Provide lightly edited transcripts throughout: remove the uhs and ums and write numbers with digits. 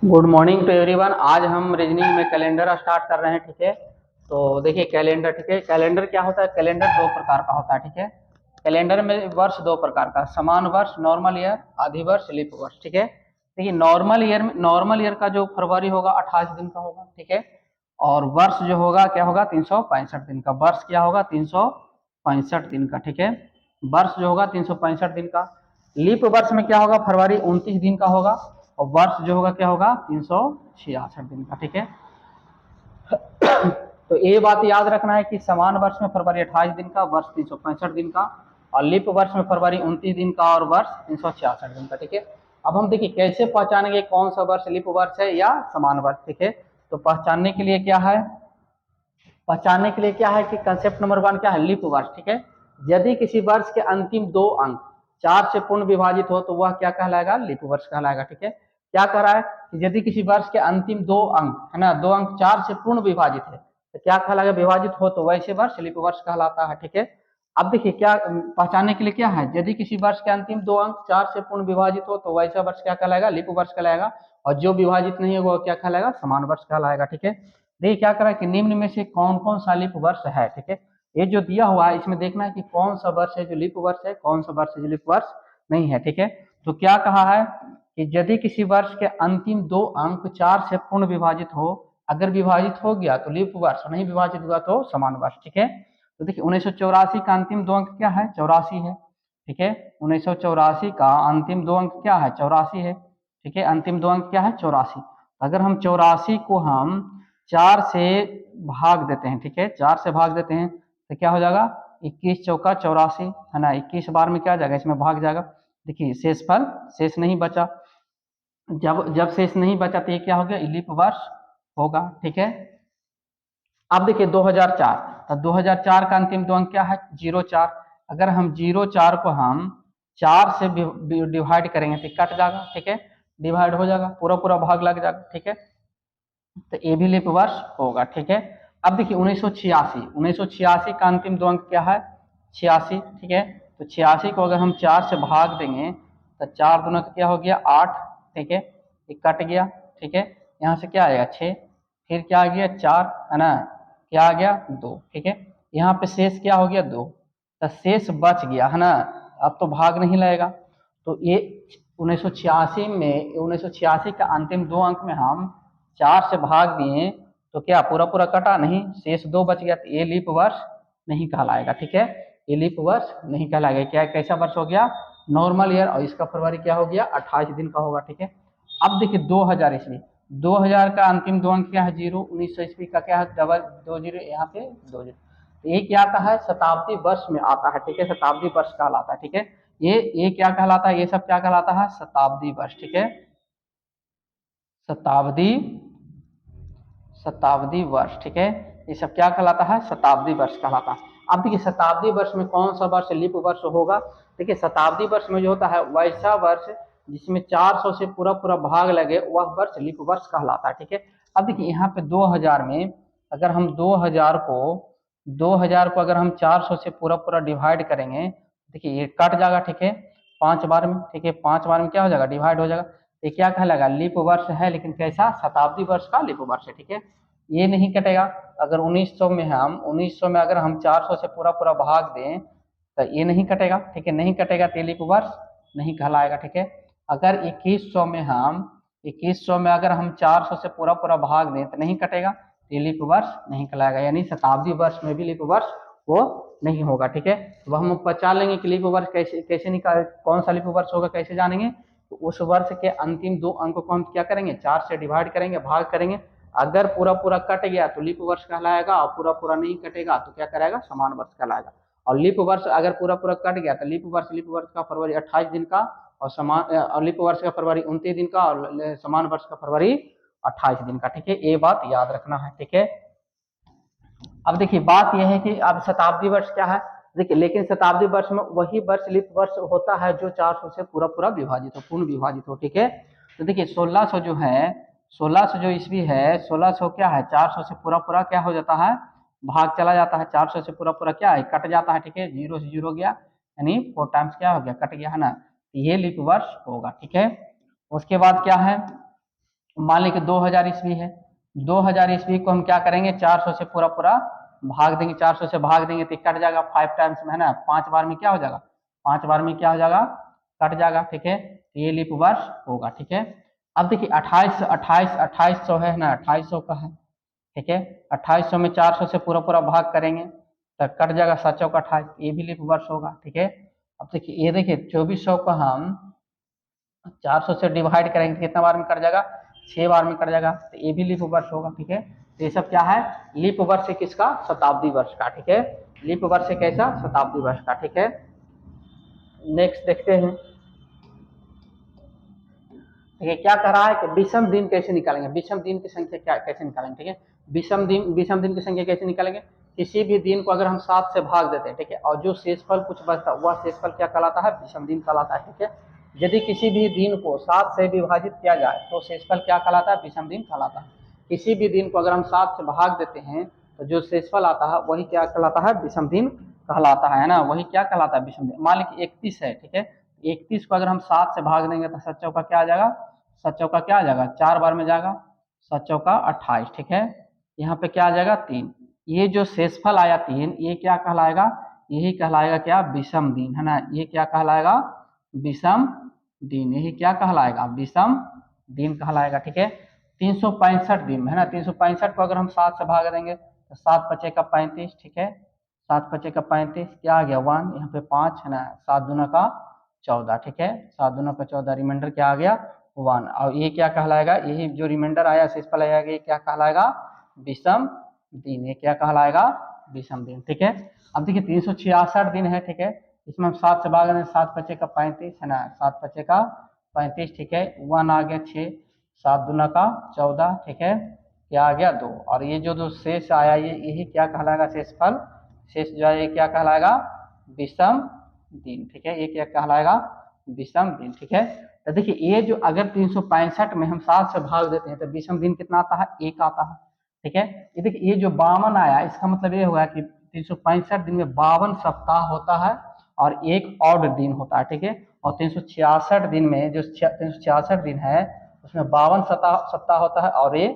Good morning to everyone. आज हम reasoning में कैलेंडर स्टार्ट कर रहे हैं। ठीक है, तो देखिए कैलेंडर। ठीक है, कैलेंडर क्या होता है? कैलेंडर दो प्रकार का होता है। ठीक है, कैलेंडर में वर्ष दो प्रकार का, समान वर्ष नॉर्मल ईयर, आधी वर्ष लीप वर्ष। ठीक है, देखिए नॉर्मल ईयर का जो फरवरी होगा 28 दिन का होगा। ठीक है, और वर्ष जो होगा क्या होगा? 365 दिन का। वर्ष क्या होगा? 365 दिन का। ठीक है, वर्ष जो होगा 365 दिन का। लीप वर्ष में क्या होगा? फरवरी 29 दिन का होगा, और वर्ष जो होगा क्या होगा? 366 दिन का। ठीक है, तो ये बात याद रखना है कि समान वर्ष में फरवरी 28 दिन का, वर्ष 365 दिन का, और लीप वर्ष में फरवरी 29 दिन का और वर्ष 366 दिन का। ठीक है, अब हम देखिए कैसे पहचानेंगे कौन सा वर्ष लीप वर्ष है या समान वर्ष। ठीक है, तो पहचानने के लिए क्या है? पहचानने के लिए क्या है कि कंसेप्ट नंबर 1 क्या है? लीप वर्ष। ठीक है, यदि किसी वर्ष के अंतिम दो अंक 4 से पूर्ण विभाजित हो तो वह क्या कहलाएगा? लीप वर्ष कहलाएगा। ठीक है, क्या कह रहा है कि यदि किसी वर्ष के अंतिम दो अंक है ना, दो अंक 4 से पूर्ण विभाजित है तो क्या कहलाएगा? विभाजित हो तो वैसे वर्ष लीप वर्ष कहलाता है। ठीक है, अब देखिए क्या पहचानने के लिए क्या है? यदि किसी वर्ष के अंतिम दो अंक 4 से पूर्ण विभाजित हो तो वैसा वर्ष क्या कहलाएगा? लीप वर्ष कहलाएगा, और जो विभाजित नहीं है वो क्या कहलाएगा? समान वर्ष कहलाएगा। ठीक है, देखिए क्या करा कि निम्न में से कौन कौन सा लीप वर्ष है। ठीक है, ये जो दिया हुआ है इसमें देखना है कि कौन सा वर्ष है जो लीप वर्ष है, कौन सा वर्ष जो लीप वर्ष नहीं है। ठीक है, तो क्या कहा है कि यदि किसी वर्ष के अंतिम दो अंक 4 से पूर्ण विभाजित हो, अगर विभाजित हो गया तो लीप वर्ष, नहीं विभाजित हुआ तो समान वर्ष। ठीक है, तो देखिए 1984 का अंतिम दो अंक क्या है? 84 है। ठीक है, 1984 का अंतिम दो अंक क्या है? 84 है। ठीक है, अंतिम दो अंक क्या है? 84। अगर हम 84 को हम 4 से भाग देते हैं, ठीक है, 4 से भाग देते हैं तो क्या हो जाएगा? 21 चौका 84 है ना, 21 बार में क्या जाएगा? इसमें भाग जाएगा। देखिए शेषफल, शेष नहीं बचा। जब जब शेष नहीं बचा तो ये क्या हो गया? लीप वर्ष होगा। ठीक है, अब देखिए 2004, तो 2004 का अंतिम दो अंक क्या है? 04। अगर हम 04 को हम 4 से डिवाइड करेंगे तो कट जाएगा। ठीक है, डिवाइड हो जाएगा, पूरा पूरा भाग लग जाएगा। ठीक है, तो ये भी लीप वर्ष होगा। ठीक है, अब देखिए 1986 का अंतिम दो अंक क्या है? 86। ठीक है, तो 86 को अगर हम 4 से भाग देंगे तो 4 दूना का क्या हो गया? 8। ठीक है, ये कट गया। ठीक है, यहाँ से क्या आएगा? 6, फिर क्या आ गया? 4 है ना, क्या आ गया? 2। ठीक है, यहाँ पे शेष क्या हो गया? 2, तो शेष बच गया है ना, अब तो भाग नहीं लगेगा। तो ये 1986 का अंतिम दो अंक में हम 4 से भाग दिए तो क्या पूरा पूरा कटा? नहीं, शेष 2 बच गया, तो ये लीप वर्ष नहीं कहलाएगा। ठीक है, ये लीप वर्ष नहीं कहलाएगा। क्या कैसा वर्ष हो गया? नॉर्मल ईयर, और इसका फरवरी क्या हो गया? 28 दिन का होगा। ठीक है, अब देखिए 2000 ईस्वी, 2000 का अंतिम दो अंक क्या है? 0। 1900 ईस्वी का क्या है? डबल 20, यहाँ पे 20। ये क्या आता है? शताब्दी वर्ष में आता है। ठीक है, शताब्दी वर्ष कहलाता है। ठीक है, ये क्या कहलाता है? ये सब क्या कहलाता है? शताब्दी वर्ष। ठीक है, शताब्दी शताब्दी वर्ष। ठीक है, ये सब क्या कहलाता है? शताब्दी वर्ष कहलाता है। अब देखिए शताब्दी वर्ष में कौन सा वर्ष लीप वर्ष होगा? देखिए शताब्दी वर्ष में जो होता है वैसा वर्ष जिसमें 400 से पूरा पूरा भाग लगे वह वर्ष लीप वर्ष कहलाता है। ठीक है, अब देखिए यहाँ पे 2000 में अगर हम 2000 को अगर हम 400 से पूरा पूरा डिवाइड करेंगे, देखिए ये कट जाएगा। ठीक है, 5 बार में। ठीक है, 5 बार में क्या हो जाएगा? डिवाइड हो जाएगा। ये क्या कहलाएगा? लीप वर्ष है, लेकिन कैसा? शताब्दी वर्ष का लीप वर्ष है। ठीक है, ये नहीं कटेगा। अगर 1900 में अगर हम 400 से पूरा पूरा भाग दें तो ये नहीं कटेगा। ठीक है, नहीं कटेगा तो लीप वर्ष नहीं कहलाएगा। ठीक है, अगर 2100 में अगर हम 400 से पूरा पूरा भाग दें तो नहीं कटेगा तो लीप वर्ष नहीं कहलाएगा, यानी शताब्दी वर्ष में भी लीप वर्ष वो नहीं होगा। ठीक है, तो हम पहचान लेंगे कि लीप वर्ष कैसे कैसे निकाल, कौन सा लीप वर्ष होगा कैसे जानेंगे? तो उस वर्ष के अंतिम दो अंक को हम क्या करेंगे? 4 से डिवाइड करेंगे, भाग करेंगे। अगर पूरा पूरा कट गया तो लीप वर्ष कहलाएगा, और पूरा पूरा नहीं कटेगा तो क्या कराएगा? समान वर्ष कहलाएगा। और लीप वर्ष अगर पूरा पूरा कट गया तो लीप वर्ष का फरवरी 28 दिन का, और लीप वर्ष का फरवरी 29 दिन का, और समान वर्ष का फरवरी 28 दिन का। ठीक है, ये बात याद रखना है। ठीक है, अब देखिए बात यह है कि अब शताब्दी वर्ष क्या है? देखिए लेकिन शताब्दी वर्ष में वही वर्ष लीप वर्ष होता है जो 400 से पूरा पूरा विभाजित हो, पूर्ण विभाजित हो। ठीक है, तो देखिए 1600 जो है, 1600 जो ईस्वी है, 1600 क्या है? 400 से पूरा पूरा क्या हो जाता है? भाग चला जाता है। 400 से पूरा पूरा क्या है? कट जाता है। ठीक है, 0 से 0 गया, यानी 4 टाइम्स क्या हो गया? कट गया है ना, ये लीप वर्ष होगा। ठीक है, उसके बाद क्या है? मान लीजिए 2000 ईस्वी है, 2000 ईस्वी को हम क्या करेंगे, 400 से पूरा पूरा भाग देंगे, 400 से भाग देंगे तो कट जाएगा 5 टाइम्स में, है ना, 5 बार में क्या हो जाएगा, 5 बार में क्या हो जाएगा, कट जाएगा, ठीक है, तो ये लीप वर्ष होगा, ठीक है। अब देखिए 2800 है ना, 2800 का है, ठीक है, 2800 में 400 से पूरा पूरा भाग करेंगे तो कट जाएगा 7 चौक 28, ये भी लीप वर्ष होगा, ठीक है। अब देखिए ये देखिए 2400 को हम 400 से डिवाइड करेंगे तो कितना बार में कट जाएगा, 6 बार में कट जाएगा, तो ये भी लीप वर्ष होगा, ठीक है। तो ये सब क्या है, लीप वर्ष है किसका, शताब्दी वर्ष का, ठीक है, लीप वर्ष है कैसा, शताब्दी वर्ष का, ठीक है। नेक्स्ट देखते हैं, ठीक है, क्या कह रहा है कि विषम दिन कैसे निकालेंगे, विषम दिन की संख्या क्या कैसे निकालेंगे, ठीक है। विषम दिन की संख्या कैसे निकालेंगे, किसी भी दिन को अगर हम 7 से भाग देते हैं, ठीक है, और जो शेषफल कुछ बचता है वह शेषफल क्या कहलाता है, विषम दिन कहलाता है, ठीक है। यदि किसी भी दिन को 7 से विभाजित किया जाए तो शेषफल क्या कहलाता है, विषम दिन कहलाता है। किसी भी दिन को अगर हम 7 से भाग देते हैं तो जो शेषफल आता है वही क्या कहलाता है, विषम दिन कहलाता है ना, वही क्या कहलाता है, विषम दिन। मान लीजिए 31 है, ठीक है, 31 को अगर हम 7 से भाग देंगे तो 7 चौका क्या आ जाएगा, 7 चौका क्या आ जाएगा, 4 बार में जाएगा, 7 चौका 28, ठीक है। यहाँ पे क्या आ जाएगा 3, ये जो शेषफल आया 3 ये क्या कहलाएगा, यही कहलाएगा क्या, विषम दिन, है ना, ये क्या कहलाएगा, विषम दिन, यही क्या कहलाएगा, विषम दिन कहलाएगा, ठीक है। 365 दिन है ना, 365 को अगर हम 7 से भाग देंगे तो 7 पचे का 35, ठीक है, 7 पचे का 35 क्या आ गया 1, यहाँ पे 5 है ना, 7 दूना का 14, ठीक है, 7 दूना का 14, रिमाइंडर क्या आ गया 1, और ये क्या कहलाएगा, यही जो रिमाइंडर आया शेषफल आया ये क्या कहलाएगा, विषम दिन, ये क्या कहलाएगा, विषम दिन, ठीक है। अब देखिए 366 दिन है, ठीक है, इसमें हम 7 से भाग रहे हैं, 7 पचे का 35 है ना, 7 पचे का 35, ठीक है, 1 आ गया 6, 7 दूना का 14, ठीक है, क्या आ गया 2, और ये जो शेष आया ये यही क्या कहलाएगा, शेषफल, शेष जो है ये क्या कहलाएगा, विषम दिन, ठीक है, ये क्या कहलाएगा, विषम दिन, ठीक है। तो देखिए ये जो अगर 365 में हम 7 से भाग देते हैं तो विषम दिन कितना आता है, 1 आता है, ठीक है। ये देखिए ये जो 52 आया इसका मतलब ये हुआ कि 365 दिन में 52 सप्ताह होता है और एक ऑड दिन होता है, ठीक है। और 366 दिन में जो 366 दिन है उसमें 52 सप्ताह होता है और ये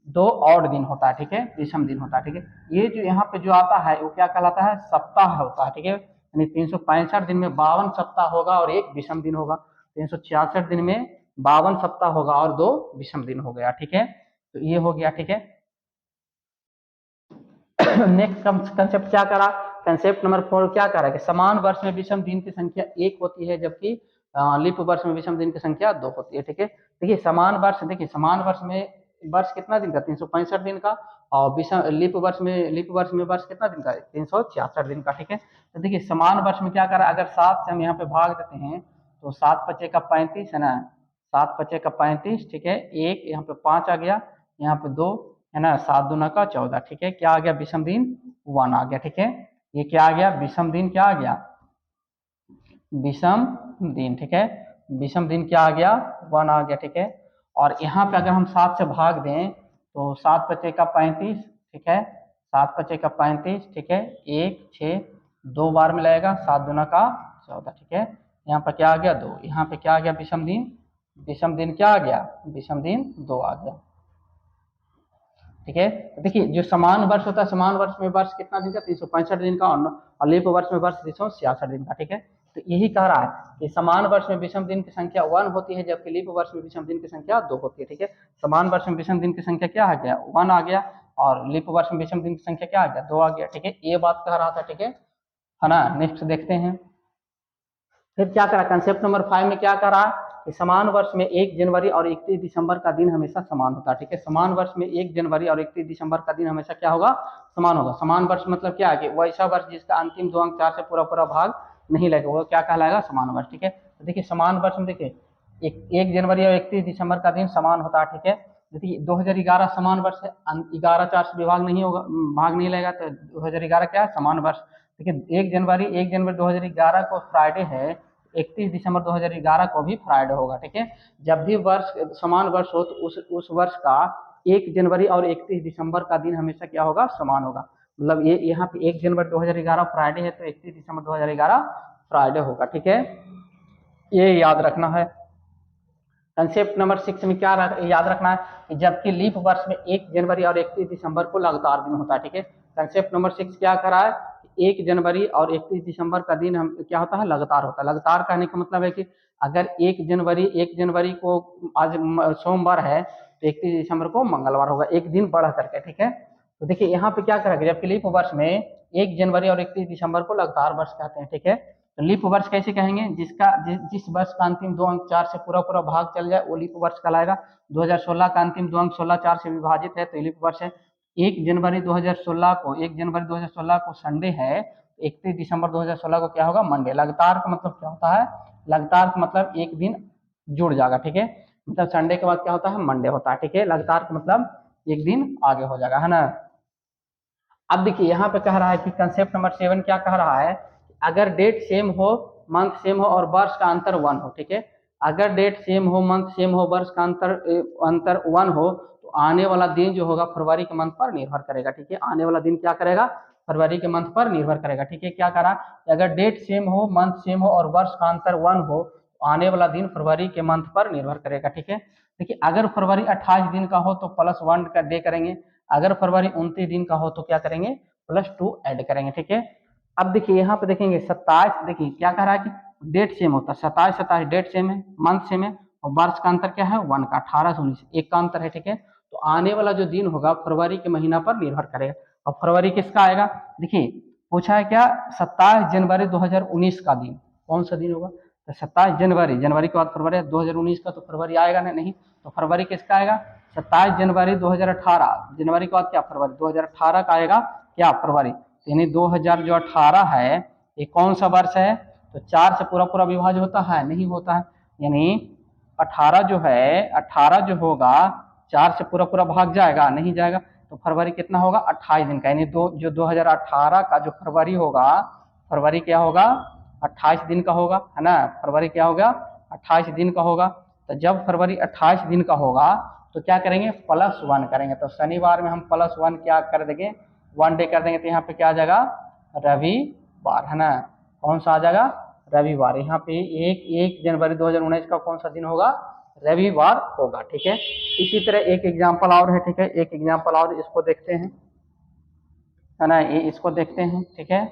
2 ऑड दिन होता है, ठीक है, विषम दिन होता है, ठीक है। ये जो यहाँ पे जो आता है वो क्या कहलाता है, सप्ताह होता है, ठीक है, यानी 365 दिन में 52 सप्ताह होगा और एक विषम दिन होगा, 366 दिन में 52 सप्ताह होगा और 2 विषम दिन हो गया, ठीक है, तो ये हो गया, ठीक है। नेक्स्ट कंसेप्ट क्या करा, कंसेप्ट नंबर 4 क्या करा कि समान वर्ष में विषम दिन की संख्या 1 होती है जबकि लीप वर्ष में विषम दिन की संख्या 2 होती है, ठीक है। देखिए समान वर्ष, देखिए समान वर्ष में वर्ष कितना दिन का, 365 दिन का, और विषम लीप वर्ष में वर्ष कितना दिन का, 366 दिन का, ठीक है। तो देखिए समान वर्ष में क्या करा, अगर 7 से हम यहाँ पे भाग देते हैं तो 7 पचे का 35 है ना, 7 पचे का 35, ठीक है, एक यहाँ पे 5 आ गया, यहाँ पे 2 है ना, 7 दूना का 14, ठीक है, क्या आ गया, विषम दिन 1 आ गया, ठीक है। ये क्या आ गया, विषम दिन क्या आ गया, विषम दिन, ठीक है, विषम दिन क्या आ गया 1 आ गया, ठीक है। और यहाँ पे अगर हम 7 से भाग दें तो 7 पचे का 35, ठीक है, 7 पचे का 35, ठीक है, 1 6 2 बार में लगेगा, 7 दूना का 14, ठीक है, यहाँ पर क्या आ गया 2, यहाँ पे क्या आ गया विषम दिन, विषम दिन क्या आ गया, विषम दिन 2 आ गया, ठीक है। तो देखिए जो समान वर्ष होता है, समान वर्ष में वर्ष कितना दिन का, 365 दिन का, और लीप वर्ष में वर्ष 366 दिन का, ठीक है। तो यही कह रहा है कि समान वर्ष में विषम दिन की संख्या 1 होती है जबकि लीप वर्ष में विषम दिन की संख्या 2 होती है, ठीक है। समान वर्ष में विषम दिन की संख्या क्या आ गया, 1 आ गया, और लीप वर्ष में विषम दिन की संख्या क्या आ गया, 2 आ गया, ठीक है, ये बात कह रहा था, ठीक है ना। नेक्स्ट देखते हैं, फिर क्या करा, कंसेप्ट नंबर 5 में क्या करा कि समान वर्ष में 1 जनवरी और 31 दिसंबर का दिन हमेशा समान होता है, ठीक है। समान वर्ष में 1 जनवरी और 31 दिसंबर का दिन हमेशा क्या होगा, समान होगा। समान वर्ष मतलब क्या है कि वैसा वर्ष जिसका अंतिम 2 अंक 4 से पूरा पूरा भाग नहीं लगेगा वो क्या कहलाएगा, समान वर्ष, ठीक है। तो देखिए समान वर्ष में देखिए 1 जनवरी और 31 दिसंबर का दिन समान होता है, ठीक है। देखिए 2011 समान वर्ष है, 11 4 से विभाग नहीं होगा, भाग नहीं लगेगा, तो 2011 क्या है, समान वर्ष। देखिए 1 जनवरी 2011 को फ्राइडे है, 31 दिसंबर 2011 को भी फ्राइडे होगा, ठीक है। जब भी वर्ष समान वर्ष हो तो उस वर्ष का 1 जनवरी और 31 दिसंबर का दिन हमेशा क्या होगा, समान होगा। मतलब ये यहाँ पे 1 जनवरी 2011 फ्राइडे है तो 31 दिसंबर 2011 फ्राइडे होगा, ठीक है, ये याद रखना है। कंसेप्ट नंबर 6 में क्या याद रखना है कि जबकि लीप वर्ष में 1 जनवरी और 31 दिसंबर को लगातार दिन होता है, ठीक है। कंसेप्ट नंबर 6 क्या करा है, 1 जनवरी और 31 दिसंबर का दिन हम क्या होता है, लगातार होता है। लगातार कहने का मतलब है कि अगर 1 जनवरी को आज सोमवार है तो 31 दिसंबर को मंगलवार होगा, एक दिन बढ़ करके, ठीक है। तो देखिए यहाँ पे क्या करेंगे, जबकि लीप वर्ष में 1 जनवरी और 31 दिसंबर को लगातार वर्ष कहते हैं, ठीक है। तो लीप वर्ष कैसे कहेंगे, जिस वर्ष का अंतिम 2 अंक 4 से पूरा पूरा भाग चल जाए वो लीप वर्ष कहलाएगा। 2016 का अंतिम 2 अंक 16 4 से विभाजित है तो लीप वर्ष है। 1 जनवरी 2016 को संडे है, 31 दिसंबर 2016 को क्या होगा, मंडे। लगातार का मतलब क्या होता है, लगातार का मतलब एक दिन जुड़ जाएगा, ठीक है। मतलब संडे के बाद क्या होता है, मंडे होता है, ठीक है। लगातार का मतलब एक दिन आगे हो जाएगा, है ना। अब देखिए यहाँ पे कह रहा है कि कंसेप्ट नंबर 7 क्या कह रहा है, अगर डेट सेम हो, मंथ सेम हो और वर्ष का अंतर 1 हो, ठीक है। अगर डेट सेम हो, मंथ सेम हो, वर्ष का अंतर 1 हो तो आने वाला दिन जो होगा फरवरी के मंथ पर निर्भर करेगा, ठीक है। आने वाला दिन क्या करेगा, फरवरी के मंथ पर निर्भर करेगा, ठीक है। क्या करा, अगर डेट सेम हो, मंथ सेम हो और वर्ष का अंतर 1 हो तो आने वाला दिन फरवरी के मंथ पर निर्भर करेगा, ठीक है। देखिए अगर फरवरी 28 दिन का हो तो +1 का डे करेंगे, अगर फरवरी 29 दिन का हो तो क्या करेंगे, +2 ऐड करेंगे, ठीक है। अब देखिए यहाँ पे देखेंगे 27, देखिए क्या कह रहा है कि डेट सेम होता है, 27 डेट सेम है, मंथ सेम है और वर्ष का अंतर क्या है 1 का, 18 से 19 एक का अंतर है, ठीक है। तो आने वाला जो दिन होगा फरवरी के महीना पर निर्भर करेगा। और फरवरी किसका आएगा, देखिए पूछा है क्या, 27 जनवरी 2019 का दिन कौन सा दिन होगा, तो 27 जनवरी, जनवरी के बाद फरवरी 2019 का, तो फरवरी आएगा ना, नहीं। तो फरवरी किसका आएगा, 27 जनवरी 2018, जनवरी के बाद क्या फरवरी 2018 का आएगा क्या फरवरी, यानी 2000 जो 18 है ये कौन सा वर्ष है, तो 4 से पूरा पूरा विभाज्य होता है, नहीं होता है, यानी 18 जो है, 18 जो होगा 4 से पूरा पूरा भाग जाएगा, नहीं जाएगा। तो फरवरी कितना होगा, 28 दिन का, यानी जो 2018 का जो फरवरी होगा, फरवरी क्या होगा 28 दिन का होगा, है ना। फरवरी क्या होगा 28 दिन का होगा। तो जब फरवरी 28 दिन का होगा तो क्या करेंगे, +1 करेंगे। तो शनिवार में हम +1 क्या कर देंगे, 1 डे कर देंगे, तो यहाँ पे क्या आ जाएगा, रविवार, है ना। कौन सा आ जाएगा, रविवार। यहाँ पे 1 जनवरी 2019 का कौन सा दिन होगा, रविवार होगा, ठीक है। इसी तरह एक एग्जाम्पल और है, ठीक है, एक एग्जाम्पल और इसको देखते हैं, है ना, ये इसको देखते हैं, ठीक है।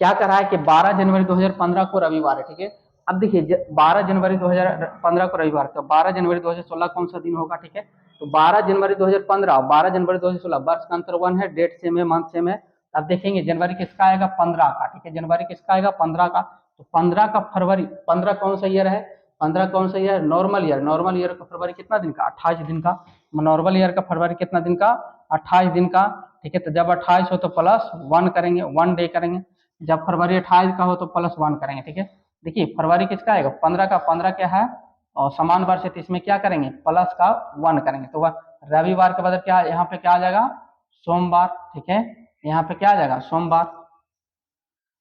क्या कर रहा है कि 12 जनवरी 2015 को रविवार है, ठीक है। अब देखिए 12 जनवरी 2015 को रविवार, तो 12 जनवरी 2016 कौन सा दिन होगा, ठीक है। तो 12 जनवरी 2015 और 12 जनवरी 2016 वर्ष का अंतर 1 है, डेट सेम है, मंथ सेम है। अब देखेंगे जनवरी किसका आएगा, 15 का, ठीक है। जनवरी किसका आएगा, 15 का। तो 15 का फरवरी, 15 कौन सा ईयर है, 15 कौन सा year, normal year. Normal year का फरवरी कितना दिन का, 28 दिन का। नॉर्मल ईयर का फरवरी कितना दिन का, 28 दिन का, ठीक है। तो जब 28 हो तो +1 करेंगे, 1 डे करेंगे। जब फरवरी 28 का हो तो +1 करेंगे, ठीक है। देखिए फरवरी किसका आएगा, 15 का, 15 क्या है और समान वर्ष है तो इसमें क्या करेंगे, +1 करेंगे। तो वह रविवार के बाद क्या, यहाँ पे क्या आ जाएगा, सोमवार, ठीक है। यहाँ पे क्या आ जाएगा, सोमवार।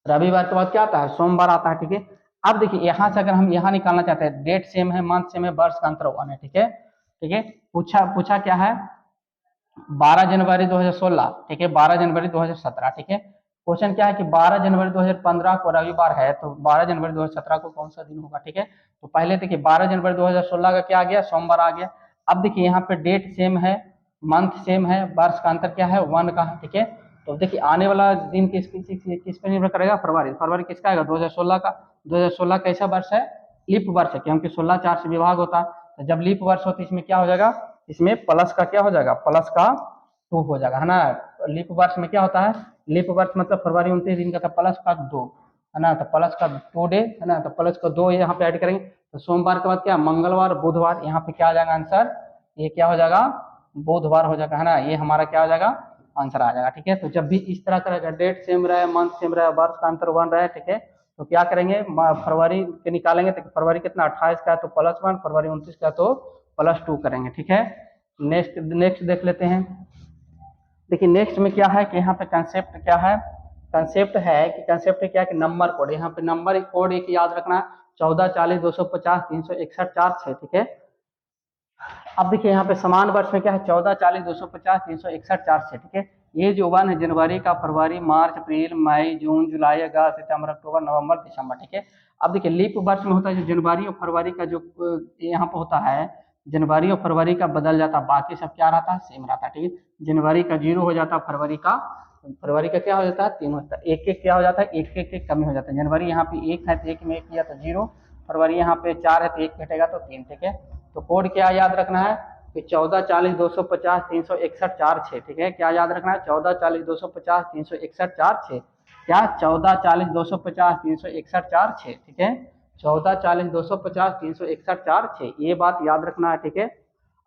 रविवार के बाद क्या आता है, सोमवार आता है, ठीक है। अब देखिए यहाँ से अगर हम यहाँ निकालना चाहते हैं, डेट सेम है, मंथ सेम है, वर्ष का अंतर 1 है, ठीक है, ठीक है। पूछा क्या है, 12 जनवरी 2016, ठीक है, 12 जनवरी 2017, ठीक है। क्वेश्चन क्या है कि 12 जनवरी 2015 को रविवार है तो 12 जनवरी 2017 को कौन सा दिन होगा, ठीक है। तो पहले देखिए 12 जनवरी 2016 का क्या आ गया, सोमवार आ गया। अब देखिए यहाँ पे डेट सेम है, मंथ सेम है, वर्ष का अंतर क्या है 1 का, ठीक है। तो देखिए आने वाला दिन किस पे निर्भर करेगा, फरवरी। फरवरी किसका आएगा, 2016 का। 2016 कैसा वर्ष है, लीप वर्ष है, क्योंकि 16 4 से विभाग होता है। तो जब लीप वर्ष हो तो इसमें क्या हो जाएगा, इसमें प्लस का क्या हो जाएगा, +2 हो जाएगा, है ना। लीप वर्ष में क्या होता है, लीप वर्ष मतलब फरवरी 29 दिन का, तो +2, है ना। तो +2 डे, है ना, तो +2 यहाँ पे ऐड करेंगे। तो सोमवार के बाद क्या, मंगलवार, बुधवार, यहाँ पे क्या आ जाएगा आंसर, ये क्या हो जाएगा, बुधवार हो जाएगा, है ना। ये हमारा क्या हो जाएगा, आंसर आ जाएगा, ठीक है। तो जब भी इस तरह का डेट सेम रहे, मंथ सेम रहे, वर्ष का अंतर 1 रहे, ठीक है, तो क्या करेंगे, फरवरी के निकालेंगे तो फरवरी कितना 28 का है तो +1, फरवरी 29 का तो +2 करेंगे, ठीक है। नेक्स्ट नेक्स्ट देख लेते हैं। देखिए नेक्स्ट में क्या है कि यहाँ पे कंसेप्ट क्या है, कंसेप्ट है कि कंसेप्ट क्या है कि नंबर कोड, यहाँ पे नंबर कोड एक याद रखना, 14 40 250 361 4 6, ठीक है। अब देखिए यहाँ पे समान वर्ष में क्या है, 14 40 250 361 4 6, ठीक है। ये जो वन है जनवरी का, फरवरी, मार्च, अप्रैल, मई, जून, जुलाई, अगस्त, सितंबर, अक्टूबर, नवंबर, दिसंबर, ठीक है। अब देखिए लीप वर्ष में होता है जो जनवरी और फरवरी का जो यहाँ पे होता है, जनवरी और फरवरी का बदल जाता है, बाकी सब क्या रहता है, सेम रहता है, ठीक है। जनवरी का 0 हो जाता है, फरवरी का क्या हो जाता है, 3 होता है, एक एक क्या हो जाता है, एक एक एक कमी हो जाता है। जनवरी यहाँ पे 1 है तो 1 में 1 किया तो 0, फरवरी यहाँ पे 4 है तो 1 घटेगा तो 3, ठीक है। तो कोड क्या याद रखना है कि 14, 40, 250, 361, 4, 6, ठीक है। क्या याद रखना है, 14, 40, 250, 361, 4, 6, क्या 14, 40, 250, 361, 4, 6, ठीक है। 14, 40, 250, 361, 4, 6, ये बात याद रखना है, ठीक है।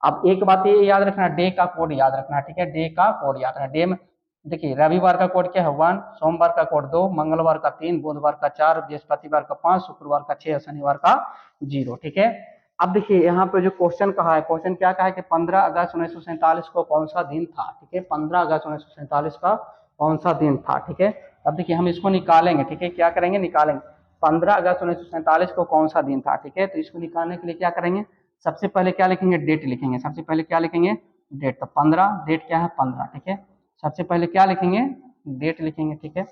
अब एक बात ये याद रखना, डे का कोड याद रखना, ठीक है। डे का कोड याद रखना, डे में देखिए रविवार का कोड क्या है 1, सोमवार का कोड 2, मंगलवार का 3, बुधवार का 4, बृहस्पतिवार का 5, शुक्रवार का 6, शनिवार का 0, ठीक है। अब देखिए यहाँ पे जो क्वेश्चन कहा है, क्वेश्चन क्या कहा है कि 15 अगस्त 1947 को कौन सा दिन था, ठीक है। 15 अगस्त 1947 का कौन सा दिन था, ठीक है। अब देखिए हम इसको निकालेंगे, ठीक है। क्या करेंगे, निकालेंगे 15 अगस्त 1947 को कौन सा दिन था, ठीक है। तो इसको निकालने के लिए क्या करेंगे, सबसे पहले क्या लिखेंगे, डेट लिखेंगे। सबसे पहले क्या लिखेंगे, डेट। तो 15, डेट क्या है 15, ठीक है। सबसे पहले क्या लिखेंगे, डेट लिखेंगे, ठीक है।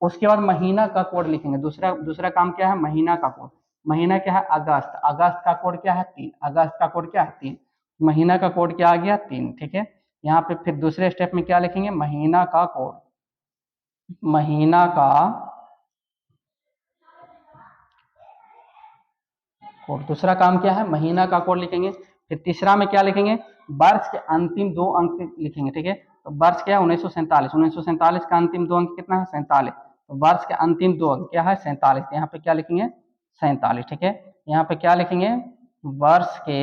उसके बाद महीना का कोड लिखेंगे। दूसरा दूसरा काम क्या है, महीना का कोड। महीना क्या है, अगस्त। अगस्त का कोड क्या है 3, अगस्त का कोड क्या है 3, महीना का कोड क्या आ गया 3, ठीक है। यहाँ पे फिर दूसरे स्टेप में क्या लिखेंगे, महीना का कोड, महीना का कोड। दूसरा काम क्या है, महीना का कोड लिखेंगे। फिर तीसरा में क्या लिखेंगे, वर्ष के अंतिम 2 अंक लिखेंगे, ठीक है। तो वर्ष क्या है 1947, 1947 का अंतिम 2 अंक कितना है 47, तो वर्ष के अंतिम 2 अंक क्या है 47, यहाँ पे क्या लिखेंगे 47, ठीक है। यहाँ पे क्या लिखेंगे, वर्ष के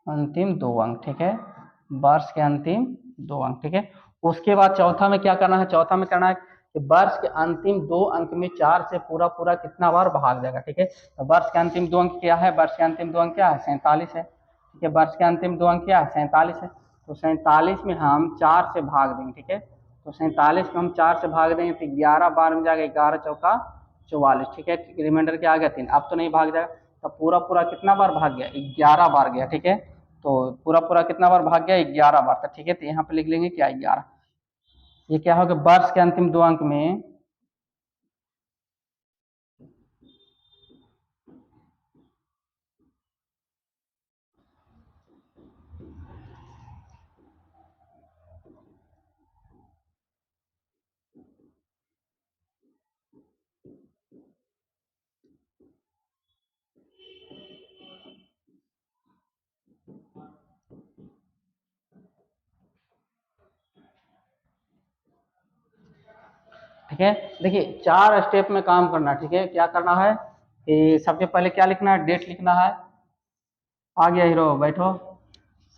अंतिम 2 अंक, ठीक है। वर्ष के अंतिम 2 अंक, ठीक है। उसके बाद चौथा में क्या करना है, चौथा में करना है कि वर्ष के अंतिम 2 अंक में 4 से पूरा पूरा कितना बार भाग जाएगा, ठीक है। तो वर्ष के अंतिम 2 अंक क्या है, वर्ष के अंतिम 2 अंक क्या है 47 है, ठीक है। वर्ष के अंतिम 2 अंक क्या है 47 है। तो 47 में हम 4 से भाग देंगे, ठीक है। तो 47 में हम 4 से भाग देंगे तो 11 बार में जाएगा, 11 चौका 44, ठीक है। रिमाइंडर क्या आ गया 3, अब तो नहीं भाग जाएगा। तो पूरा पूरा कितना बार भाग गया, 11 बार गया, ठीक है। तो पूरा पूरा कितना बार भाग गया, 11 बार, तो ठीक है। तो यहाँ पे लिख लेंगे क्या 11, ये क्या होगा वर्ष के अंतिम 2 अंक में ठीक है। देखिए 4 स्टेप में काम करना, ठीक है। क्या करना है कि सबसे पहले क्या लिखना है, डेट लिखना है। आ गया हीरो, बैठो।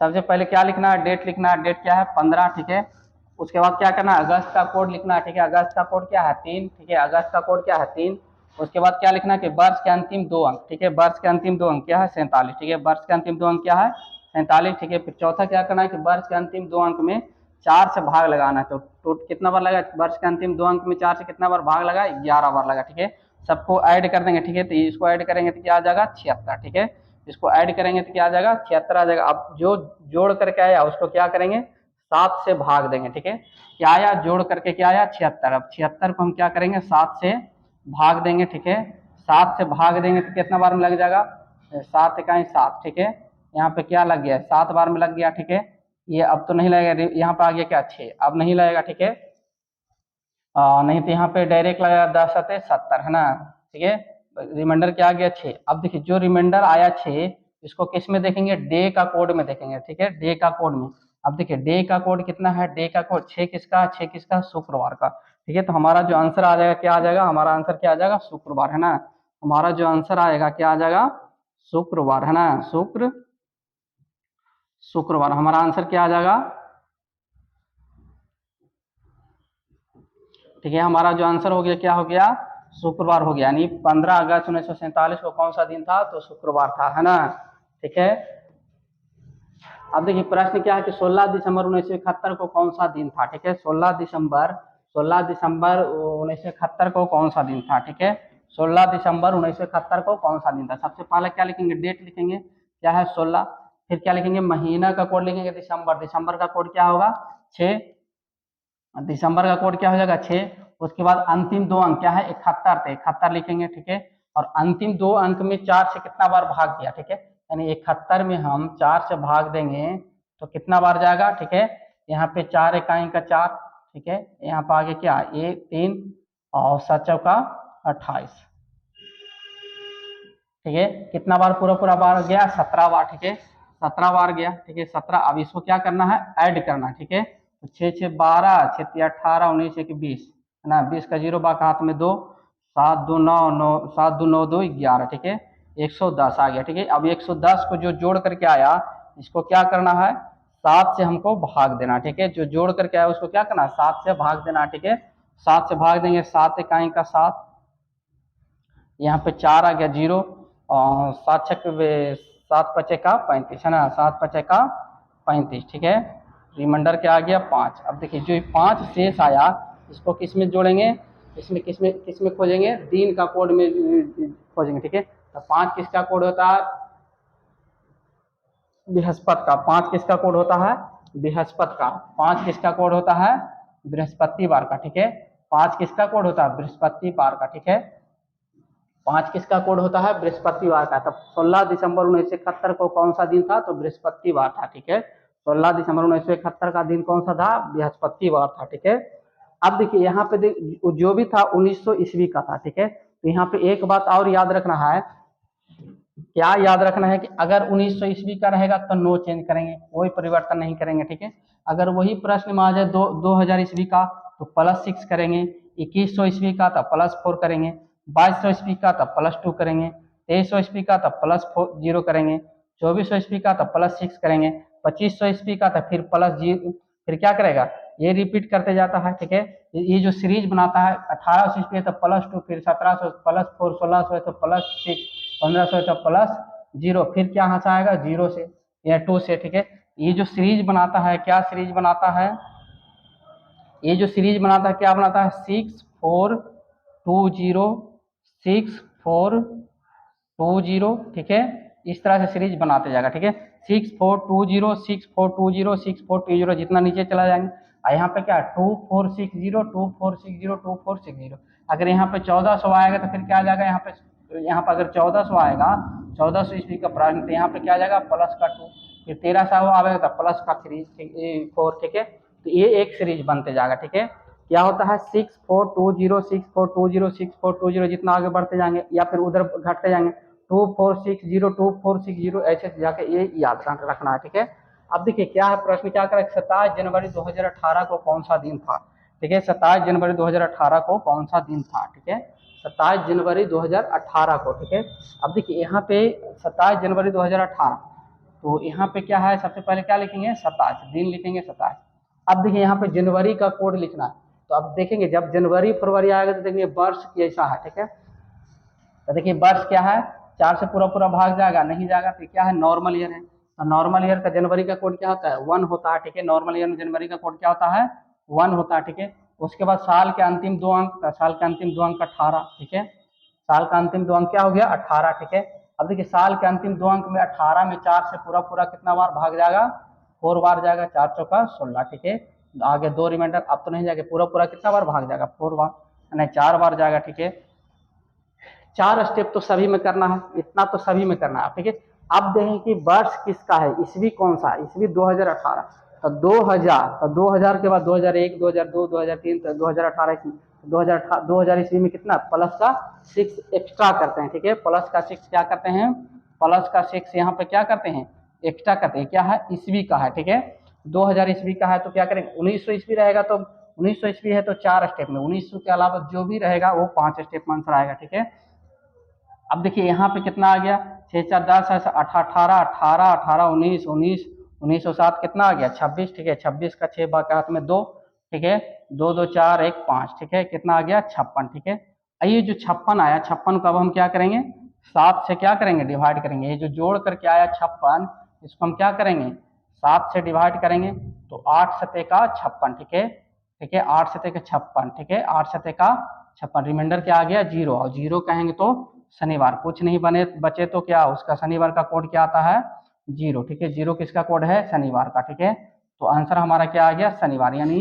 सबसे पहले क्या लिखना है, डेट लिखना है। डेट क्या है 15, ठीक है। उसके बाद क्या करना है, अगस्त का कोड लिखना है, ठीक है। अगस्त का कोड क्या है 3, ठीक है। अगस्त का कोड क्या है 3। उसके बाद क्या लिखना है कि वर्ष के अंतिम 2 अंक, ठीक है। वर्ष के अंतिम 2 अंक क्या है 47, ठीक है। वर्ष के अंतिम 2 अंक क्या है 47, ठीक है। फिर चौथा क्या करना है कि वर्ष के अंतिम 2 अंक में 4 से भाग लगाना है। तो कितना बार लगा, वर्ष के अंतिम 2 अंक में 4 से कितना बार भाग लगा, 11 बार लगा, ठीक है। सबको ऐड कर देंगे, ठीक है। तो इसको ऐड करेंगे तो क्या आ जाएगा 76, ठीक है। इसको ऐड करेंगे तो क्या आ जाएगा 76 आ जाएगा। अब जो जोड़ करके आया उसको क्या करेंगे 7 से भाग देंगे, ठीक है। क्या आया, जोड़ करके क्या आया 76। अब 76 को हम क्या करेंगे 7 से भाग देंगे, ठीक है। 7 से भाग देंगे तो कितना बार में लग जाएगा, 7 इकाई 7, ठीक है। यहाँ पे क्या लग गया 7 बार में लग गया, ठीक है। ये अब तो नहीं लगेगा, यहाँ पे आ गया क्या 6, अब नहीं लगेगा, ठीक है। नहीं तो यहाँ पे डायरेक्ट लगेगा 10 7 70, है ना, ठीक है। रिमाइंडर क्या आ गया 6। अब देखिए जो रिमाइंडर आया 6, इसको किस में देखेंगे, डे का कोड में देखेंगे, ठीक है। डे का कोड में। अब देखिए डे का कोड कितना है, डे का कोड 6 किसका, 6 किसका, शुक्रवार का, ठीक है। तो हमारा जो आंसर आ जाएगा क्या आ जाएगा, हमारा आंसर क्या आ जाएगा शुक्रवार, है ना। हमारा जो आंसर आएगा क्या आ जाएगा शुक्रवार, है ना। शुक्रवार हमारा आंसर क्या आ जाएगा, ठीक है। हमारा जो आंसर हो गया क्या हो गया, शुक्रवार हो गया। यानी 15 अगस्त 1947 को कौन सा दिन था, तो शुक्रवार था, है ना, ठीक है। अब देखिए प्रश्न क्या है कि 16 दिसंबर 1971 को कौन सा दिन था, ठीक है। 16 दिसंबर 1971 को कौन सा दिन था, ठीक है। 16 दिसंबर 1971 को कौन सा दिन था। सबसे पहले क्या लिखेंगे, डेट लिखेंगे, क्या है 16। फिर क्या लिखेंगे, महीना का कोड लिखेंगे दिसंबर, दिसंबर का कोड क्या होगा 6, दिसंबर का कोड क्या हो जाएगा 6। उसके बाद अंतिम दो अंक क्या है 71 थे, 71 लिखेंगे, ठीक है। और अंतिम दो अंक में 4 से कितना बार भाग दिया, ठीक है, यानी 71 में हम 4 से भाग देंगे तो कितना बार जाएगा, ठीक है। यहाँ पे 4 इकाई का 4, ठीक है। यहाँ पे आगे क्या 1 3 और 7 चौका 28, ठीक है। कितना बार पूरा पूरा बार गया 17 बार, ठीक है, 17 बार गया, ठीक है 17। अब इसको क्या करना है, ऐड करना है, ठीक है। तो 6 6 12, 6 3 18, 19 1 20 है ना, 20 का जीरो बाका हाथ में 2, 7 2 9 9, 7 2 9 2 11, ठीक है, 110 आ गया, ठीक है। अब 110 को जो जोड़ करके आया इसको क्या करना है 7 से हमको भाग देना, ठीक है। जो जोड़ करके आया उसको क्या करना है 7 से भाग देना, ठीक है। 7 से भाग देंगे, 7 इकाई का 7, यहाँ पे 4 आ गया जीरो, और 7 छक 7 पचे का 35 है ना, 7 पचे का 35, ठीक है। रिमाइंडर क्या आ गया 5। अब देखिए जो 5 शेष आया इसको किस में जोड़ेंगे, इसमें किस में खोजेंगे, दिन का कोड में खोजेंगे, ठीक है। तो 5 किसका कोड होता है, बृहस्पति का। 5 किसका कोड होता है, बृहस्पति का। 5 किसका कोड होता है, बृहस्पतिवार का, ठीक है। 5 किसका कोड होता है, बृहस्पतिवार का, ठीक है। 5 किसका कोड होता है, बृहस्पतिवार का। तब 16 दिसंबर 1971 को कौन सा दिन था, तो बृहस्पतिवार था, ठीक है। 16 दिसंबर 1971 का दिन कौन सा था, बृहस्पतिवार था, ठीक है। अब देखिए यहाँ पे जो भी था 1900 ईस्वी का था, ठीक है। तो यहाँ पे एक बात और याद रखना है, क्या याद रखना है कि अगर 1900 ईस्वी का रहेगा तो नो चेंज करेंगे, कोई परिवर्तन नहीं करेंगे, ठीक है। अगर वही प्रश्न में आ जाए 2000 ईस्वी का तो +6 करेंगे, 2100 ईस्वी का तो +4 करेंगे, 2200 ईस्वी का तो +2 करेंगे, 2300 ईस्वी का तो +0 करेंगे, 2400 ईस्वी का तो +6 करेंगे, 2500 ईस्वी का तो फिर +0, फिर क्या करेगा, ये रिपीट करते जाता है, ठीक है। ये जो सीरीज बनाता है 1800 ईस्वी है तो +2, फिर 1700 +4, 1600 है तो +6, 1500 है तो +0, फिर क्या यहाँ से आएगा 0 से या 2 से, ठीक है। ये जो सीरीज बनाता है, क्या सीरीज बनाता है, ये जो सीरीज बनाता है क्या बनाता है 6 4 2 0 6 4 2 0, ठीक है। इस तरह से सीरीज बनाते जाएगा, ठीक है। 6 4 2 0 6 4 2 0 6 4 2 0, जितना नीचे चला जाएंगे। यहाँ पे क्या 2 4 6 0 2 4 6 0 2 4 6 0। अगर यहाँ पे 1400 आएगा तो फिर क्या आ जाएगा, यहाँ पे अगर 1400 आएगा, 1400 ईस्वी का प्रारंभ, तो यहाँ पे क्या आ जाएगा +2, फिर 1300 आएगा तो +3 4, ठीक है। तो ये एक सीरीज बनते जाएगा, ठीक है। क्या होता है 6 4 2 0 6 4 2 0 6 4 2 0, जितना आगे बढ़ते जाएंगे या फिर उधर घटते जाएंगे 2 4 6 0 2 4 6 0, ऐसे जाके ये याद रखना है, ठीक है। अब देखिए क्या है प्रश्न, क्या करें 27 जनवरी 2018 को कौन सा दिन था, ठीक है। 27 जनवरी 2018 को कौन सा दिन था, ठीक है, 27 जनवरी 2018 को, ठीक है। अब देखिए यहाँ पे 27 जनवरी 2018, तो यहाँ पे क्या है, सबसे पहले क्या लिखेंगे 27, दिन लिखेंगे 27। अब देखिए यहाँ पे जनवरी का कोड लिखना है, तो अब देखेंगे जब जनवरी फरवरी आएगा तो देखेंगे वर्ष कैसा है, ठीक है। तो देखिए वर्ष क्या है, 4 से पूरा पूरा भाग जाएगा, नहीं जाएगा, तो क्या है नॉर्मल ईयर है। तो नॉर्मल ईयर का जनवरी का कोड क्या होता है 1 होता है, ठीक है। नॉर्मल ईयर में जनवरी का कोड क्या होता है 1 होता है, ठीक है। उसके बाद साल के अंतिम दो अंक, साल के अंतिम दो अंक 18, ठीक है। साल का अंतिम दो अंक क्या हो गया 18, ठीक है। अब देखिए साल के अंतिम दो अंक में 18 में 4 से पूरा पूरा कितना बार भाग जाएगा, 4 बार जाएगा, 4 चौका 16, ठीक है। आगे 2 रिमाइंडर, अब तो नहीं जाएगा, पूरा पूरा कितना बार भाग जाएगा 4 बार, नहीं 4 बार जाएगा, ठीक है। 4 स्टेप तो सभी में करना है, इतना तो सभी में करना है, ठीक है। अब देखें कि वर्ष किसका है, ईस्वी कौन सा है, ईस्वी 2018, तो 2000, तो 2000 के बाद 2001 2002 2003, तो 2018 ईस्वी, 2000 ईस्वी में कितना +6 एक्स्ट्रा करते हैं, ठीक है। +6 क्या करते हैं, +6 यहाँ पे क्या करते हैं एक्स्ट्रा करते हैं, क्या है ईस्वी का है, ठीक है। 2000 ईस्वी का है तो क्या करेंगे 1900 ईस्वी रहेगा तो 1900 ईस्वी है तो 4 स्टेप में, 1900 के अलावा जो भी रहेगा वो 5 स्टेप में आंसर आएगा, ठीक है। अब देखिए यहाँ पे कितना आ गया 6 4 10 18 18 18 19 19 1907 कितना आ गया 26, ठीक है। 26 का 6 बाकी हाथ में 2, ठीक है, 2 2 4 1 5, ठीक है, कितना आ गया 56, ठीक है। ये जो 56 आया, 56 को अब हम क्या करेंगे 7 से क्या करेंगे डिवाइड करेंगे, ये जो जोड़ करके आया 56, इसको हम क्या करेंगे 7 से डिवाइड करेंगे, तो 8 सते का 56, ठीक है, ठीक है, 8 सते का 56, ठीक है, 8 सते का 56, रिमाइंडर क्या आ गया 0, और 0 कहेंगे तो शनिवार, कुछ नहीं बने बचे तो क्या उसका शनिवार का कोड क्या आता है 0, ठीक है। 0 किसका कोड है शनिवार का, ठीक है। तो आंसर हमारा क्या आ गया शनिवार, यानी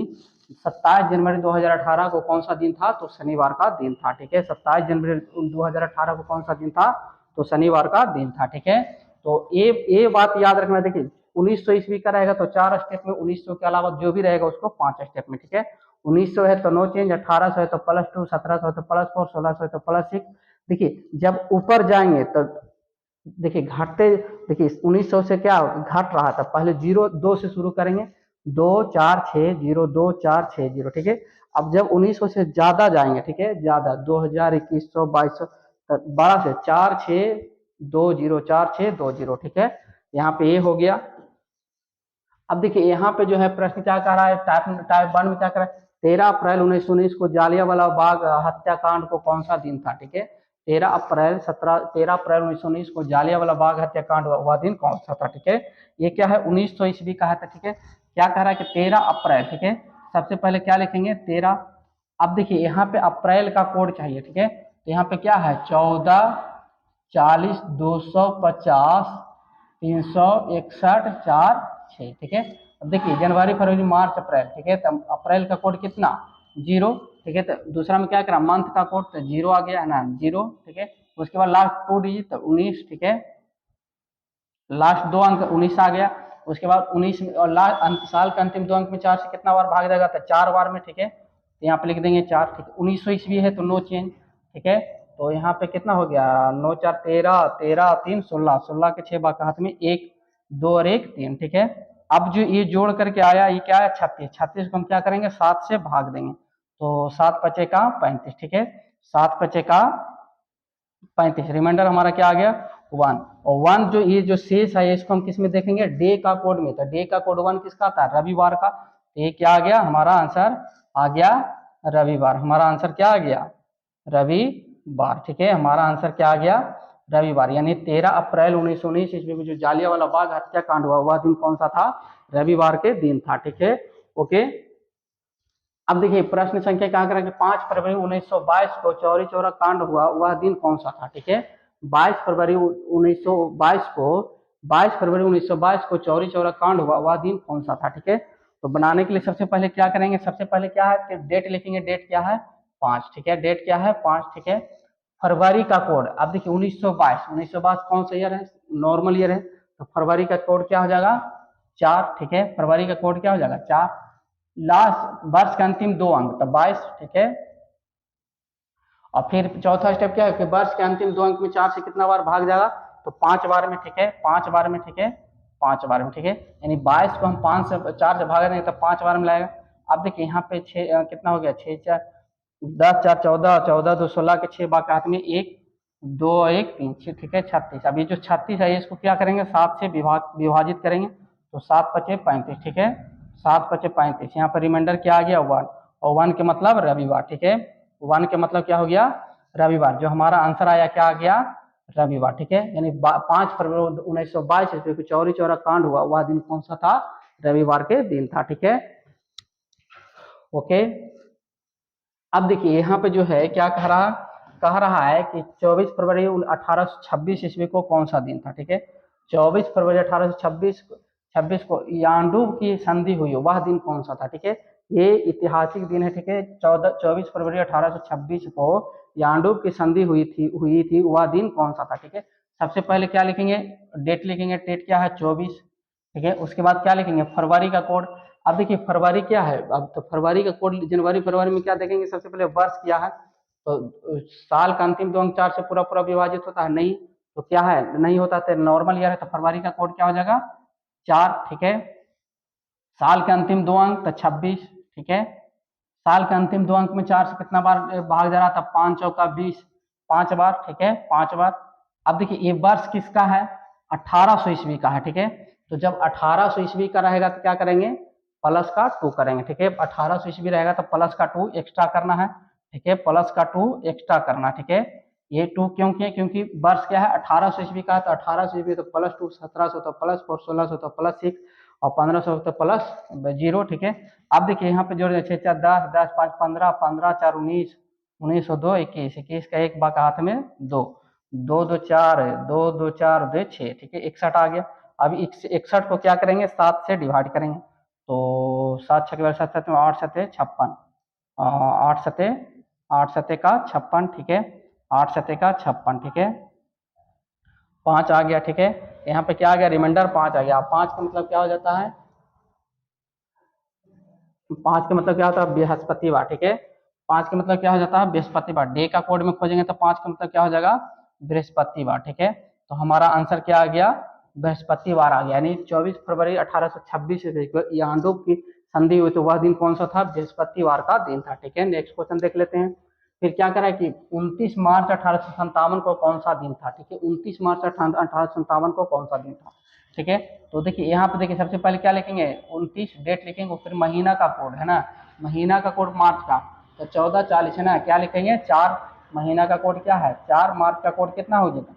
27 जनवरी 2018 को कौन सा दिन था, तो शनिवार का दिन था, ठीक है। 27 जनवरी 2018 को कौन सा दिन था, तो शनिवार का दिन था, ठीक है। तो ये बात याद रखना, देखिए 1900 ईस्वी का रहेगा तो 4 स्टेप में, 1900 के अलावा जो भी रहेगा उसको 5 स्टेप में, ठीक है। 1900 है तो नो चेंज, 1800 है तो +2, 1700 है तो +4, 1600 है तो +6। देखिए जब ऊपर जाएंगे तो देखिए घटते, देखिए 1900 से क्या घट रहा था, पहले 02 से शुरू करेंगे, 2460, 2460, ठीक है। अब जब 1900 से ज्यादा जाएंगे, ठीक है, ज्यादा 2000, 2100, 2200, 12 से 4620, ठीक है। यहाँ पे ये हो गया। अब देखिए यहाँ पे जो है प्रश्न क्या कर रहा है, टाइप 1 में क्या कर रहा है, 13 अप्रैल 1919 को जालियांवाला बाग हत्याकांड को कौन सा दिन था, ठीक है। 13 अप्रैल 1919 को जालियांवाला बाग हत्याकांड हुआ दिन कौन सा था, ठीक है। ये क्या है 1900 ईस्वी का है, ठीक है। क्या कह रहा है कि 13 अप्रैल, ठीक है। सबसे पहले क्या लिखेंगे 13। अब देखिए यहाँ पे अप्रैल का कोड चाहिए, ठीक है। तो यहाँ पे क्या है 14, 40, 250, 361, 4, 6, ठीक है। अब देखिए जनवरी, फरवरी, मार्च, अप्रैल, ठीक है। तो अप्रैल का कोड कितना 0, ठीक है। तो दूसरा में क्या करा मंथ का कोड तो 0 आ गया है ना 0, ठीक है। उसके बाद लास्ट 2 डिजिट तो 19, ठीक है। लास्ट 2 अंक 19 आ गया। उसके बाद 19 और लास्ट साल के अंतिम 2 अंक में 4 से कितना बार भाग जाएगा, तो 4 बार में, ठीक है। तो यहाँ पे लिख देंगे 4, ठीक है। 1900 ईस्वी है तो नो चेंज, ठीक है। तो यहाँ पे कितना हो गया 9 4 13, 13 3 16, 16 के 6 बार हाथ में 1 2 और 1 3, ठीक है। अब जो ये जोड़ करके आया ये क्या है 36, 36 को हम क्या करेंगे 7 से भाग देंगे, तो 7 पचे का 35, ठीक है। 7 पचे का 35, रिमाइंडर हमारा क्या आ गया 1, और 1 जो ये जो शेष है इसको हम किस में देखेंगे डे का कोड में, तो डे का कोड 1 किसका था रविवार का। तो ये क्या आ गया हमारा आंसर आ गया रविवार, हमारा आंसर क्या आ गया रविवार, ठीक है। हमारा आंसर क्या आ गया रविवार, यानी 13 अप्रैल 1919 ईस्वी में जो जालियांवाला बाग हत्याकांड हुआ वह दिन कौन सा था, रविवार के दिन था, ठीक है। ओके। अब देखिए प्रश्न संख्या क्या करेंगे 5 फरवरी 1922 को चौरी चौरा कांड हुआ वह दिन कौन सा था, ठीक है। 22 फरवरी 1922 को 22 फरवरी 1922 को चौरी चौरा कांड हुआ वह दिन कौन सा था, ठीक है। तो बनाने के लिए सबसे पहले क्या करेंगे, सबसे पहले क्या है कि डेट लिखेंगे, डेट क्या है 5, ठीक है। डेट क्या है 5, ठीक है। फरवरी का कोड, अब देखिए 1922 कौन सा ईयर है नॉर्मल ईयर है, तो फरवरी का कोड क्या हो जाएगा 4, ठीक है। फरवरी का कोड क्या हो जाएगा 4। लास्ट वर्ष के अंतिम 2 अंक तो 22, ठीक है। और फिर चौथा स्टेप क्या है कि वर्ष के अंतिम 2 अंक में 4 से कितना बार भाग जाएगा, तो 5 बार में, ठीक है। 5 बार में, ठीक है। 5 बार में, ठीक है। यानी 22 को हम 5 से 4 से भाग देंगे तो 5 बार में लाएगा। अब देखिए यहाँ पे 6 कितना हो गया 6 4 10 4 14, 14 2 16 के 6 बार के हाथ में 1 2 1 3, ठीक है 36। अब ये जो 36 है इसको क्या करेंगे 7 से विभाजित करेंगे, तो 7 पचे 35, ठीक है। 7 पचे 35, यहाँ पर रिमाइंडर क्या आ गया 1, और 1 के मतलब रविवार, ठीक है। 1 के मतलब क्या हो गया रविवार, जो हमारा आंसर आया क्या आ गया रविवार, ठीक है। यानी 5 फरवरी 1922 ईस्वी को चौरी चौरा कांड हुआ वह दिन कौन सा था, रविवार के दिन था, ठीक है। ओके। अब देखिए यहाँ पे जो है क्या कह रहा है कि 24 फरवरी 1826 ईस्वी को कौन सा दिन था, ठीक है। 24 फरवरी 1826 को यांडूब की संधि हुई वह दिन कौन सा था, ठीक है। ये ऐतिहासिक दिन है, ठीक है। 24 फरवरी 1826 को यांडूब की संधि हुई थी वह दिन कौन सा था, ठीक है। सबसे पहले क्या लिखेंगे डेट लिखेंगे, डेट क्या है 24, ठीक है। उसके बाद क्या लिखेंगे फरवरी का कोड। अब देखिए फरवरी क्या है, अब तो फरवरी का कोड जनवरी फरवरी में क्या देखेंगे सबसे पहले वर्ष क्या है, तो साल का अंतिम 2 अंक 4 से पूरा पूरा विभाजित होता है नहीं, तो क्या है नहीं होता तो नॉर्मल ईयर है, तो फरवरी का कोड क्या हो जाएगा 4, ठीक है। साल के अंतिम 2 अंक तो 26, ठीक है। साल के अंतिम 2 अंक में 4 से कितना बार भाग जा रहा था 5 चौका 20, 5 बार, ठीक है 5 बार। अब देखिए ये वर्ष किसका है 1800 ईस्वी का है, ठीक है। तो जब 1800 ईस्वी का रहेगा तो क्या करेंगे प्लस का 2 करेंगे, ठीक है। 1800 ईस्वी रहेगा तो प्लस का 2 एक्स्ट्रा करना है, ठीक है। प्लस का 2 एक्स्ट्रा करना, ठीक है। ये 2 क्यों किए क्योंकि वर्ष क्या है 1800 ईस्वी का है, तो 1800 ईस्वी तो +2, 1700 तो +4, 1600 तो +6 और 1500 तो +0, ठीक है। अब देखिए यहाँ पे जोड़ 6 4 10, 10 5 15, 15 4 19, 1902 21, 21 का एक बाका हाथ में दो, दो दो चार, दो दो चार दो छः, ठीक है 61 आ गया। अब 61 को क्या करेंगे 7 से डिवाइड करेंगे, तो 7 छः सात सात में 8 सते 56, 8 सते का 56, ठीक है 8 सते का 56, ठीक है 5 आ गया, ठीक है। यहाँ पे क्या आ गया रिमाइंडर 5 आ गया। 5 का मतलब क्या हो जाता है, 5 का मतलब क्या होता है बृहस्पतिवार, ठीक है 5 का मतलब क्या हो जाता है बृहस्पतिवार। डे का कोड में खोजेंगे तो 5 का मतलब क्या हो जाएगा बृहस्पतिवार, ठीक है। तो हमारा आंसर क्या आ गया बृहस्पतिवार आ गया, यानी 24 फरवरी 1826 यांडो की संधि हुई, तो वह दिन कौन सा था बृहस्पतिवार का दिन था, ठीक है। नेक्स्ट क्वेश्चन देख लेते हैं। फिर क्या करा कि 29 मार्च 1857 को कौन सा दिन था, ठीक है 29 मार्च 1857 को कौन सा दिन था, ठीक है। तो देखिए यहाँ पे देखिए सबसे पहले क्या लिखेंगे 29 डेट लिखेंगे, फिर महीना का कोड है ना, महीना का कोड मार्च का, तो 1440 है ना, क्या लिखेंगे 4, महीना का कोड क्या है 4, मार्च का कोड कितना हो जाएगा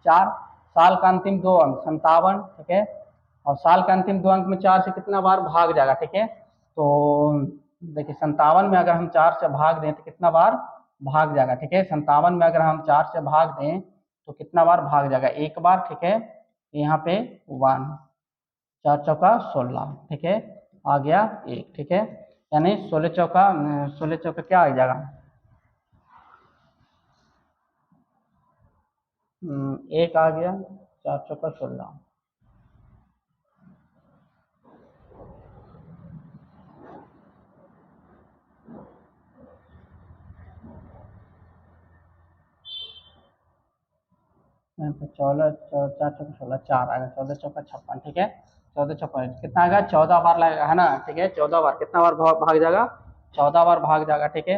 4, साल का अंतिम दो अंक 57, ठीक है। और साल के अंतिम दो अंक में 4 से कितना बार भाग जाएगा, ठीक है। तो देखिए 57 में अगर हम 4 से भाग दें तो कितना बार भाग जाएगा, ठीक है 57 में अगर हम 4 से भाग दें तो कितना बार भाग जाएगा एक बार, ठीक है। यहाँ पे 1, 4 चौका 16, ठीक है आ गया एक, ठीक है, यानी 16 चौका क्या आ जाएगा एक आ गया, 4 चौका 16। यहाँ पे 14 4 चौका 16 4 आ गया, 14 चौका 56, ठीक है 14 चौका कितना आ गया 14 बार लगेगा है ना, ठीक है 14 बार कितना बार भाग जाएगा 14 बार भाग जाएगा, ठीक है।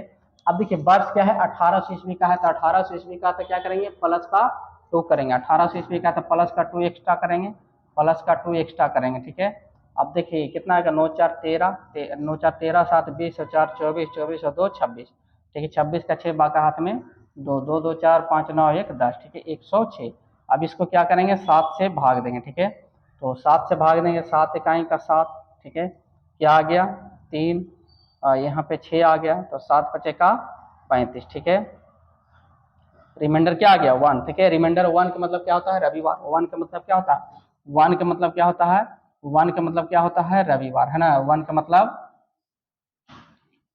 अब देखिए वर्ष क्या है 1800 ईस्वी का है, तो 1800 ईस्वी का तो क्या करेंगे प्लस का 2 करेंगे, 1800 ईस्वी का तो प्लस का 2 एक्स्ट्रा करेंगे, प्लस का 2 एक्स्ट्रा करेंगे, ठीक है। अब देखिए कितना आएगा 9 4 13, 9 4 13 7 20 और 4 24, 24 और 2 26, ठीक है 26 का 6 बाका हाथ में दो, 2 2 4 5 9 1 10, ठीक है 106। अब इसको क्या करेंगे 7 से भाग देंगे, ठीक है। तो 7 से भाग देंगे, 7 इकाई का 7, ठीक है क्या आ गया 3, यहाँ पे 6 आ गया, तो 7 पचे का 35, ठीक है। रिमाइंडर क्या आ गया 1, ठीक है। रिमाइंडर 1 का मतलब क्या होता है रविवार, 1 का मतलब क्या होता है 1 का मतलब क्या होता है 1 का मतलब क्या होता है रविवार है ना, 1 का मतलब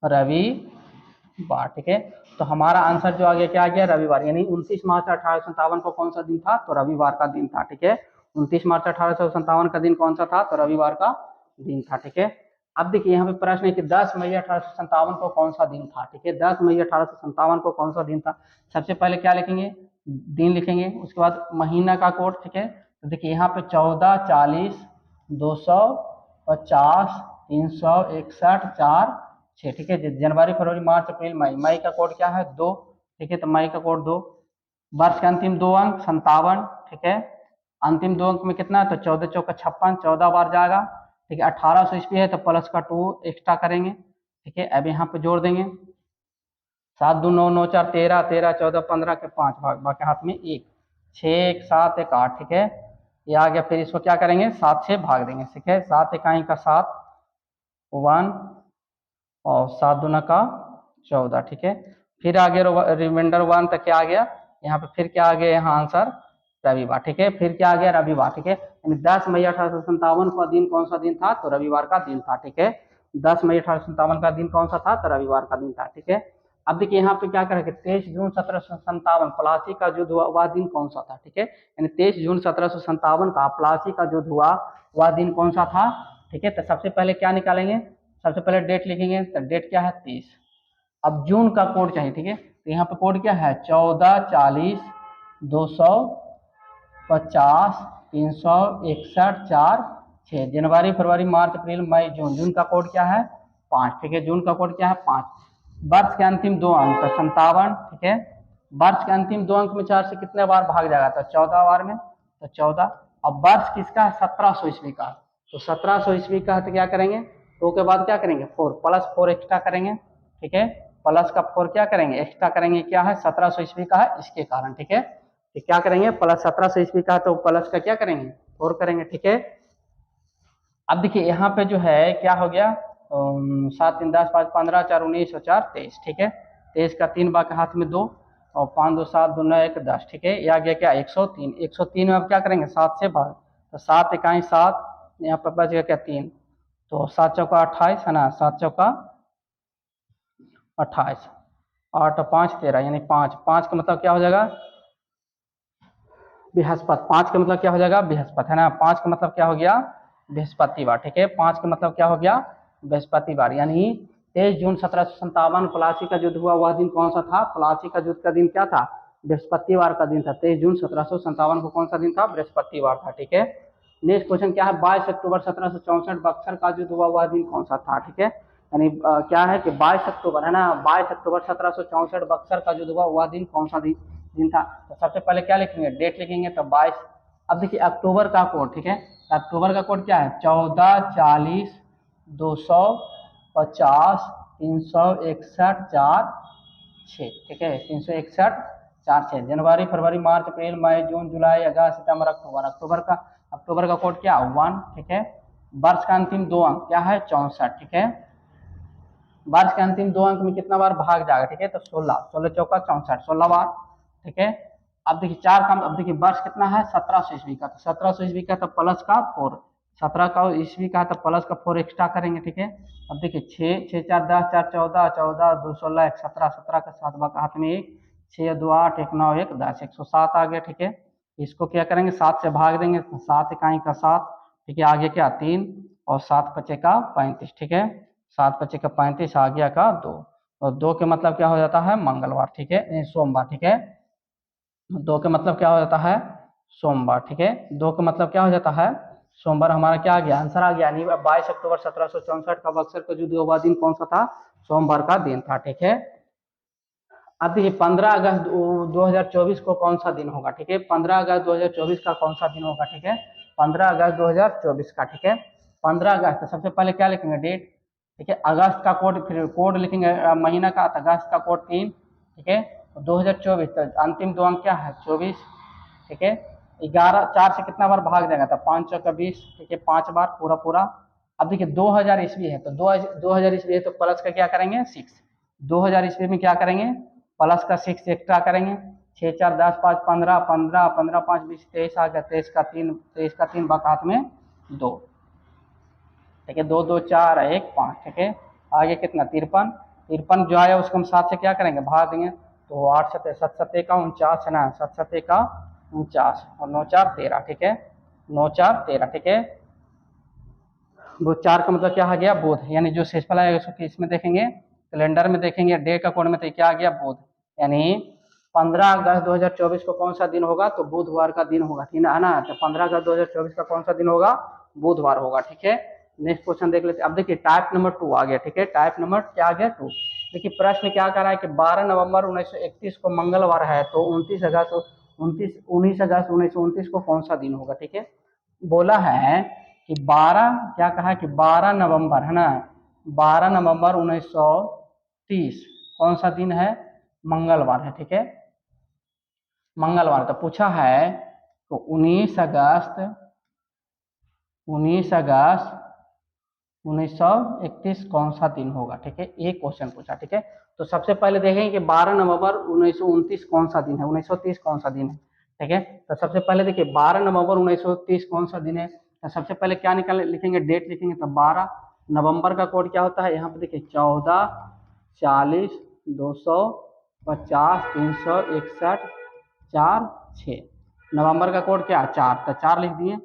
रविवार, ठीक है। तो हमारा आंसर जो आ गया क्या आ गया रविवार, यानी 29 मार्च 1857 को कौन सा दिन था तो रविवार का दिन था, ठीक है 29 मार्च 1857 का दिन कौन सा था तो रविवार का दिन था, ठीक है। अब देखिए यहाँ पे प्रश्न है कि 10 मई 1857 को कौन सा दिन था, ठीक है 10 मई 1857 को कौन सा दिन था। सबसे पहले क्या लिखेंगे दिन लिखेंगे, उसके बाद महीना का कोड, ठीक है। तो देखिए यहाँ पे 14 40 250 361 4 6, ठीक है। जनवरी फरवरी मार्च अप्रैल मई, मई का कोड क्या है 2, ठीक है तो मई का कोड 2। वर्ष के अंतिम दो अंक 57, ठीक है अंतिम दो अंक में कितना है तो 14 चौका 56, 14 बार जाएगा, ठीक है 1800 ईस्वी है तो प्लस का 2 एक्स्ट्रा करेंगे, ठीक है। अब यहाँ पे जोड़ देंगे 7 2 9 9 4 13 13 14 15 के 5 भाग बाकी हाथ में 1, 6 1 7 1 8, ठीक है ये आ गया। फिर इसको क्या करेंगे 7 से भाग देंगे, ठीक है 7 इकाई का 7 1 और 7 दूना का 14, ठीक है। फिर आगे रिमाइंडर 1 तक क्या आ गया यहाँ पे, फिर क्या आ गया यहाँ आंसर रविवार, ठीक है फिर क्या आ गया रविवार, ठीक है। यानी 10 मई 1857 का दिन कौन सा दिन था तो रविवार का दिन था, ठीक है 10 मई 1857 का दिन कौन सा था तो रविवार का दिन था, ठीक है। अब देखिए यहाँ पे क्या करेंगे 23 जून 1757 प्लासी का युद्ध हुआ वह दिन कौन सा था, ठीक है यानी 23 जून 1757 का प्लासी का युद्ध हुआ वह दिन कौन सा था, ठीक है। तो सबसे पहले क्या निकालेंगे सबसे पहले डेट लिखेंगे, तो डेट क्या है 30। अब जून का कोड चाहिए, ठीक है तो यहाँ पे कोड क्या है 14 40 250 361 4 6। जनवरी फरवरी मार्च अप्रैल मई जून, जून का कोड क्या है 5, ठीक है जून का कोड क्या है 5। वर्ष के अंतिम दो अंक 57, ठीक है वर्ष के अंतिम दो अंक में 4 से कितने बार भाग जाएगा तो 14 बार में, तो 14। अब वर्ष किसका है 1700 ईस्वी का, तो 1700 ईस्वी का है तो क्या करेंगे 2 के बाद क्या करेंगे 4 प्लस 4 एक्स्ट्रा करेंगे, ठीक है प्लस का 4 क्या करेंगे एक्स्ट्रा करेंगे, क्या है 1700 ईस्वी का है इसके कारण, ठीक है तो क्या करेंगे प्लस 1700 ईस्वी का है तो प्लस का क्या करेंगे 4 करेंगे, ठीक है। अब देखिए यहाँ पे जो है क्या हो गया 7 3 10 5 15 4 19 और 4 23, ठीक है 23 का 3 बाकी हाथ में 2 और 5 2 7 2 9 1 10, ठीक है। ये आ गया क्या 103। 103 में अब क्या करेंगे 7 से भाग, तो 7 इकाई 7, यहाँ पर बच गया क्या 3, तो 7 चौका 28 है ना, 7 चौका 28, 8 5 13 यानी 5, 5 का मतलब क्या हो जाएगा बृहस्पति, 5 का मतलब क्या हो जाएगा बृहस्पति है ना, 5 का मतलब क्या हो गया बृहस्पतिवार, ठीक है। 5 का मतलब क्या हो गया बृहस्पतिवार, यानी 23 जून 1757 प्लासी का युद्ध हुआ, वह दिन कौन सा था, प्लासी का युद्ध का दिन क्या था बृहस्पतिवार का दिन था। 23 जून 1757 को कौन सा दिन था बृहस्पतिवार था, ठीक है। नेक्स्ट क्वेश्चन क्या है, 22 अक्टूबर 1764 बक्सर का युद्ध हुआ, वह दिन कौन सा था, ठीक है। यानी क्या है कि 22 अक्टूबर है ना, 22 अक्टूबर 1764 बक्सर का युद्ध हुआ, वह दिन कौन सा दिन था। तो सबसे पहले क्या लिखेंगे डेट लिखेंगे, तो 22। अब देखिए अक्टूबर का कोड, ठीक है, अक्टूबर का कोड क्या है 14 40 250 361 4 6, ठीक है 361 4 6। जनवरी फरवरी मार्च अप्रैल मई जून जुलाई अगस्त सितंबर अक्टूबर, अक्टूबर का कोड क्या 1, ठीक है। वर्ष का अंतिम 2 अंक क्या है 64, ठीक है। वर्ष के अंतिम 2 अंक में कितना बार भाग जाएगा, ठीक है, तो 16, 16 चौका 64, 16 बार, ठीक है। अब देखिए 4 का, अब देखिए वर्ष कितना है 1700 ईस्वी का, तो 1700 ईस्वी का तो प्लस का 4, 17 का ईस्वी का तो प्लस का 4 एक्स्ट्रा करेंगे, ठीक है। अब देखिए 6 6 4 10 4 14 14 2 16 1 17, 17 का 7 बार हाथ में 1, 6 2 8 1 9 1 10, 107 आ गया, ठीक है। इसको क्या करेंगे 7 से भाग देंगे, 7 इकाई का 7, ठीक है, आगे क्या 3 और 7 पचे का 35, ठीक है, 7 पचे का 35 आ गया का 2, और 2 के मतलब क्या हो जाता है मंगलवार, ठीक है सोमवार, ठीक है। 2 के मतलब क्या हो जाता है सोमवार, ठीक है, 2 का मतलब क्या हो जाता है सोमवार। हमारा क्या आ गया आंसर आ गया, 22 अक्टूबर 1764 का बक्सर का युद्ध हुआ दिन कौन सा था, सोमवार का दिन था, ठीक है। अब देखिए 15 अगस्त 2024 को कौन सा दिन होगा, ठीक है, 15 अगस्त 2024 का कौन सा दिन होगा, ठीक है, 15 अगस्त 2024 का, ठीक है। 15 अगस्त सबसे पहले क्या लिखेंगे डेट, ठीक है, अगस्त का कोड, फिर कोड लिखेंगे महीना का, अगस्त का कोड 3, ठीक है, 2024 तो अंतिम 2 अंक क्या है 24, ठीक है। 11 4 से कितना बार भाग जाएगा, तो 5 चौका 20, ठीक है, 5 बार पूरा पूरा। अब देखिए 2000 ईस्वी है, तो 2000 ईस्वी है तो प्लस का क्या करेंगे 6, 2000 ईस्वी में क्या करेंगे प्लस का 6 एक्स्ट्रा करेंगे, 6 4 10 5 15 15 15 5 20 23 आ गया, 23 का 3 बाका हाथ में 2, ठीक है, 2 2 4 1 5, ठीक है। आगे कितना 53, 53 जो आया उसको हम 7 से क्या करेंगे भाग देंगे, तो 8 7 7 7 का 49 है ना, 7 7 का 49 और 9 4 13, ठीक है, 9 4 13, ठीक है। वो 4 का मतलब क्या आ गया बुध, यानी जो शेषफल आएगा उसको इसमें देखेंगे कैलेंडर में देखेंगे डे का कोड में, तो क्या आ गया बुध, यानी 15 अगस्त 2024 को कौन सा दिन होगा, तो बुधवार का दिन होगा, ठीक है ना। तो 15 अगस्त 2024 का कौन सा दिन होगा बुधवार होगा, ठीक है। नेक्स्ट क्वेश्चन देख लेते हैं। अब देखिए टाइप नंबर 2 आ गया, ठीक है, टाइप नंबर क्या आ गया 2। देखिए प्रश्न क्या कर रहा है कि 12 नवंबर 1931 को मंगलवार है, तो 19 अगस्त 1929 को कौन सा दिन होगा, ठीक है। बोला है कि 12 क्या कहा है कि 12 नवंबर है ना, 12 नवंबर 1930 कौन सा दिन है मंगलवार है, ठीक है, मंगलवार। तो पूछा है तो 19 अगस्त 1931 कौन सा दिन होगा, ठीक है, एक क्वेश्चन पूछा, ठीक है। तो सबसे पहले देखेंगे कि 12 नवंबर 1929 कौन सा दिन है, 1930 कौन सा दिन है, ठीक है। तो सबसे पहले देखिए 12 नवंबर 1930 कौन सा दिन है, तो सबसे पहले क्या निकाल लिखेंगे डेट लिखेंगे, तो 12 नवंबर का कोड क्या होता है, यहाँ पे देखिए 14 40 250 361 4 6, नवंबर का कोड क्या 4, तो 4 लिख दिए।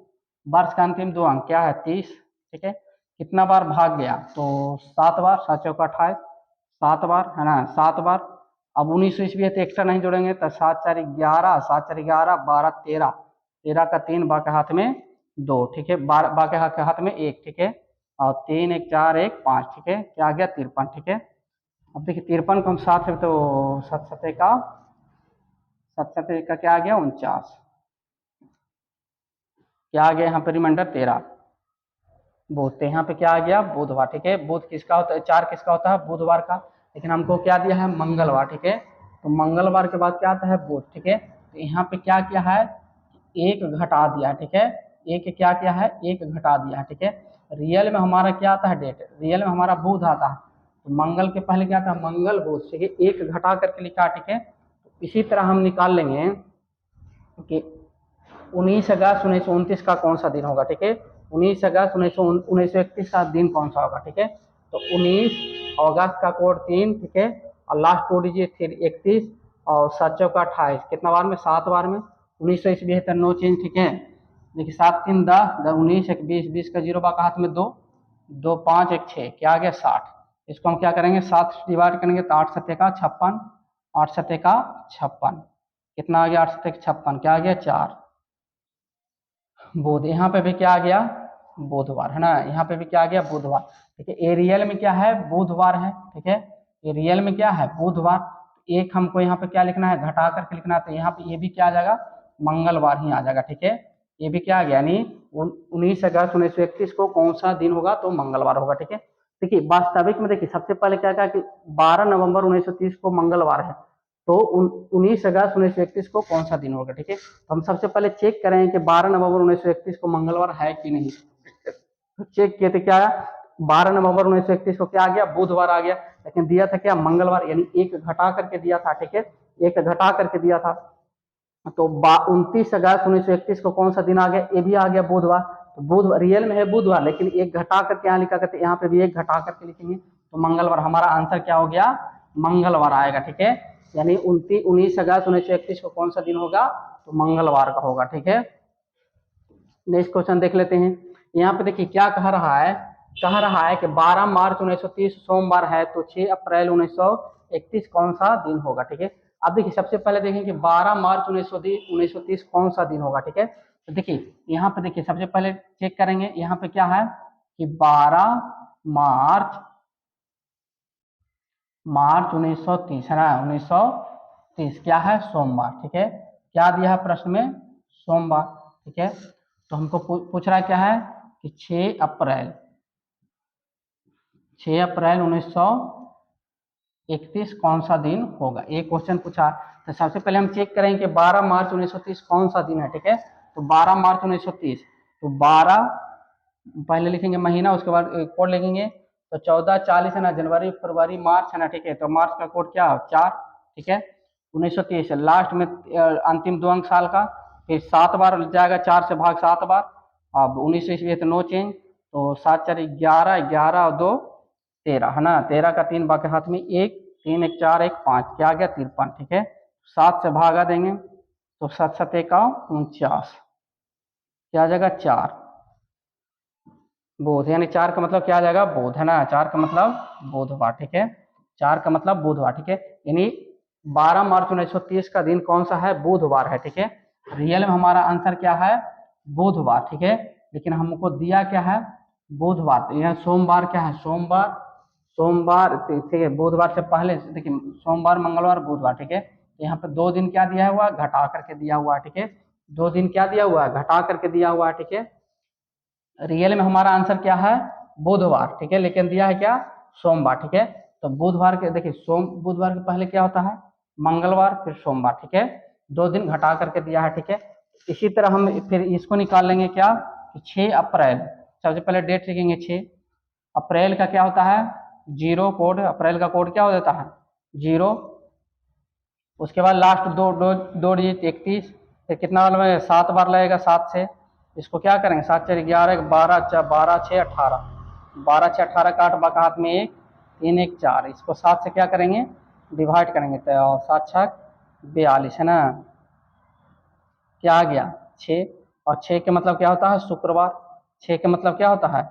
वर्ष का अंतिम 2 अंक क्या है 30, ठीक है। कितना बार भाग गया, तो 7 बार, 7 चौका 28, 7 बार है ना, 7 बार। अब 19 ईस्वी है तो एक्स्ट्रा नहीं जोड़ेंगे, तो 7 4 11 7 4 11 12 13, 13 का 3 बाके हाथ में 2, ठीक है, बाके हाथ में 1, ठीक है, और 3 1 4 1 5, ठीक है, क्या आ गया 53, ठीक है। अब देखिए 53 को हम 7 से, तो 7 7 का क्या आ गया 49, क्या आ गया यहाँ पर रिमाइंडर 13 बुध, तो यहाँ पे क्या आ गया बुधवार, ठीक है। बुध किसका होता है 4 किसका होता है बुधवार का, लेकिन हमको क्या दिया है मंगलवार, ठीक है। तो मंगलवार के बाद क्या आता है बुध, ठीक है। तो यहाँ पे क्या किया है एक घटा दिया, ठीक है, एक क्या किया है एक घटा दिया है, ठीक है। रियल में हमारा क्या आता है डेट, रियल में हमारा बुध आता है, तो मंगल के पहले क्या था, मंगल बुध, ठीक है, एक घटा करके लिखा, ठीक है। इसी तरह हम निकाल लेंगे कि 19 अगस्त 1929 का कौन सा दिन होगा, ठीक है। 19 अगस्त 1931 का दिन कौन सा होगा, ठीक है। तो 19 अगस्त का कोड 3, ठीक है, और लास्ट 2 डिजिट फिर 31 और 7 चौका 28, कितना बार में, 7 बार में। 1900 ईस्वी है तो नो चेंज, ठीक है। देखिए 7 3 10, 19 1 20, 20 का 0 बाका हाथ में 2, 2 5 1 6, क्या आ गया 60। इसको हम क्या करेंगे, 7 से डिवाइड करेंगे तो 8 सत्ते का 56, 8 सत्ते का 56, कितना आ गया, 8 सत्ते का 56, क्या आ गया 4। बुध, यहाँ पे भी क्या आ गया, बुधवार, है ना, यहाँ पे भी क्या आ गया, बुधवार, ठीक है। ये रियल में क्या है, बुधवार है, ठीक है। ये रियल में क्या है, बुधवार। एक हमको यहाँ पे क्या लिखना है, घटा करके लिखना है, तो यहाँ पे ये भी क्या आ जाएगा, मंगलवार ही आ जाएगा, ठीक है। ये भी क्या आ गया, यानी 19 अगस्त 1931 को कौन सा दिन होगा, तो मंगलवार होगा, ठीक है। देखिए वास्तविक में देखिए सबसे पहले क्या कहा कि 12 नवंबर 1930 को मंगलवार है, तो 19 अगस्त 1931 को कौन सा दिन होगा, ठीक है। तो हम सबसे पहले चेक करें कि 12 नवंबर 1931 को मंगलवार है कि नहीं। तो चेक किए थे क्या, 12 नवंबर 1931 को क्या आ गया, बुधवार आ गया, लेकिन दिया था क्या, मंगलवार, यानी एक घटा करके दिया था, ठीक है, एक घटा करके दिया था। तो 29 अगस्त 1931 को कौन सा दिन आ गया, ये भी आ गया बुधवार। तो बुधवार रियल में है बुधवार, लेकिन एक घटा करके यहाँ लिखा करते, यहाँ पे भी एक घटा करके लिखेंगे, तो मंगलवार हमारा आंसर क्या हो गया, मंगलवार आएगा, ठीक है। यानी 19 अगस्त 1931 को कौन सा दिन होगा, तो मंगलवार का होगा, ठीक है। नेक्स्ट क्वेश्चन देख लेते हैं। यहाँ पे देखिए क्या कह रहा है कि 12 मार्च 1930 सोमवार है, तो 6 अप्रैल 1931 कौन सा दिन होगा, ठीक है। अब देखिए सबसे पहले देखें कि 12 मार्च 1930 कौन सा दिन होगा, ठीक है। तो देखिए यहाँ पे देखिए सबसे पहले चेक करेंगे, यहाँ पे क्या है कि 12 मार्च मार्च 1930, है ना, 1930 क्या है, सोमवार, ठीक है। क्या दिया है प्रश्न में, सोमवार, ठीक है। तो हमको पूछ रहा है क्या है कि 6 अप्रैल 1931 कौन सा दिन होगा, ये क्वेश्चन पूछा। तो सबसे पहले हम चेक करेंगे कि 12 मार्च 1930 कौन सा दिन है, ठीक है। तो 12 मार्च 1930, तो 12 पहले लिखेंगे महीना, उसके बाद कोड लिखेंगे, तो 14 40 है ना, जनवरी फरवरी मार्च है ना, ठीक है। तो मार्च का कोड क्या है, 4, ठीक है। 1930 लास्ट में अंतिम 2 अंक साल का, फिर 7 बार जाएगा, 4 से भाग 7 बार। अब 1900 ईस्वी तो नो चेंज, तो 7 4 11, 11 और 2 13, है ना, 13 का 3 बाकी हाथ में 1, 3 1 4 1 5, क्या आ गया 53, ठीक है। 7 से भागा देंगे तो 7 7 1 49, क्या आ जाएगा 4, बुध, यानी 4 का मतलब क्या आ जाएगा, बुध, है ना, 4 का मतलब बुधवार, ठीक है। 4 का मतलब बुधवार, ठीक है। यानी 12 मार्च 1930 का दिन कौन सा है, बुधवार है, ठीक है। रियल में हमारा आंसर क्या है, बुधवार, ठीक है। लेकिन हमको दिया क्या है, बुधवार, तो यह सोमवार क्या है, सोमवार, सोमवार, ठीक है, बुधवार से पहले देखिए सोमवार मंगलवार बुधवार, ठीक है। यहाँ पे 2 दिन क्या दिया हुआ, घटा करके दिया हुआ है, ठीक है। 2 दिन क्या दिया हुआ है, घटा करके दिया हुआ है, ठीक है। रियल में हमारा आंसर क्या है, बुधवार, ठीक है, लेकिन दिया है क्या, सोमवार, ठीक है। तो बुधवार के देखिए बुधवार के पहले क्या होता है, मंगलवार, फिर सोमवार, ठीक है। 2 दिन घटा करके दिया है, ठीक है। इसी तरह हम फिर इसको निकाल लेंगे क्या, 6 अप्रैल, सबसे पहले डेट लिखेंगे 6 अप्रैल का क्या होता है, 0 कोड, अप्रैल का कोड क्या हो जाता है, 0। उसके बाद लास्ट दो दो दो डिजिट 31, फिर कितना बार 7 बार लगेगा, 7 से इसको क्या करेंगे, 7 4 11 12 12 6 18, 12 6 18 का 8 बाका हाथ में 1 3 1 4, इसको 7 से क्या करेंगे, डिवाइड करेंगे, तो 7 6 42, है ना, क्या आ गया 6, और 6 के मतलब क्या होता है, शुक्रवार, 6 के मतलब क्या होता है,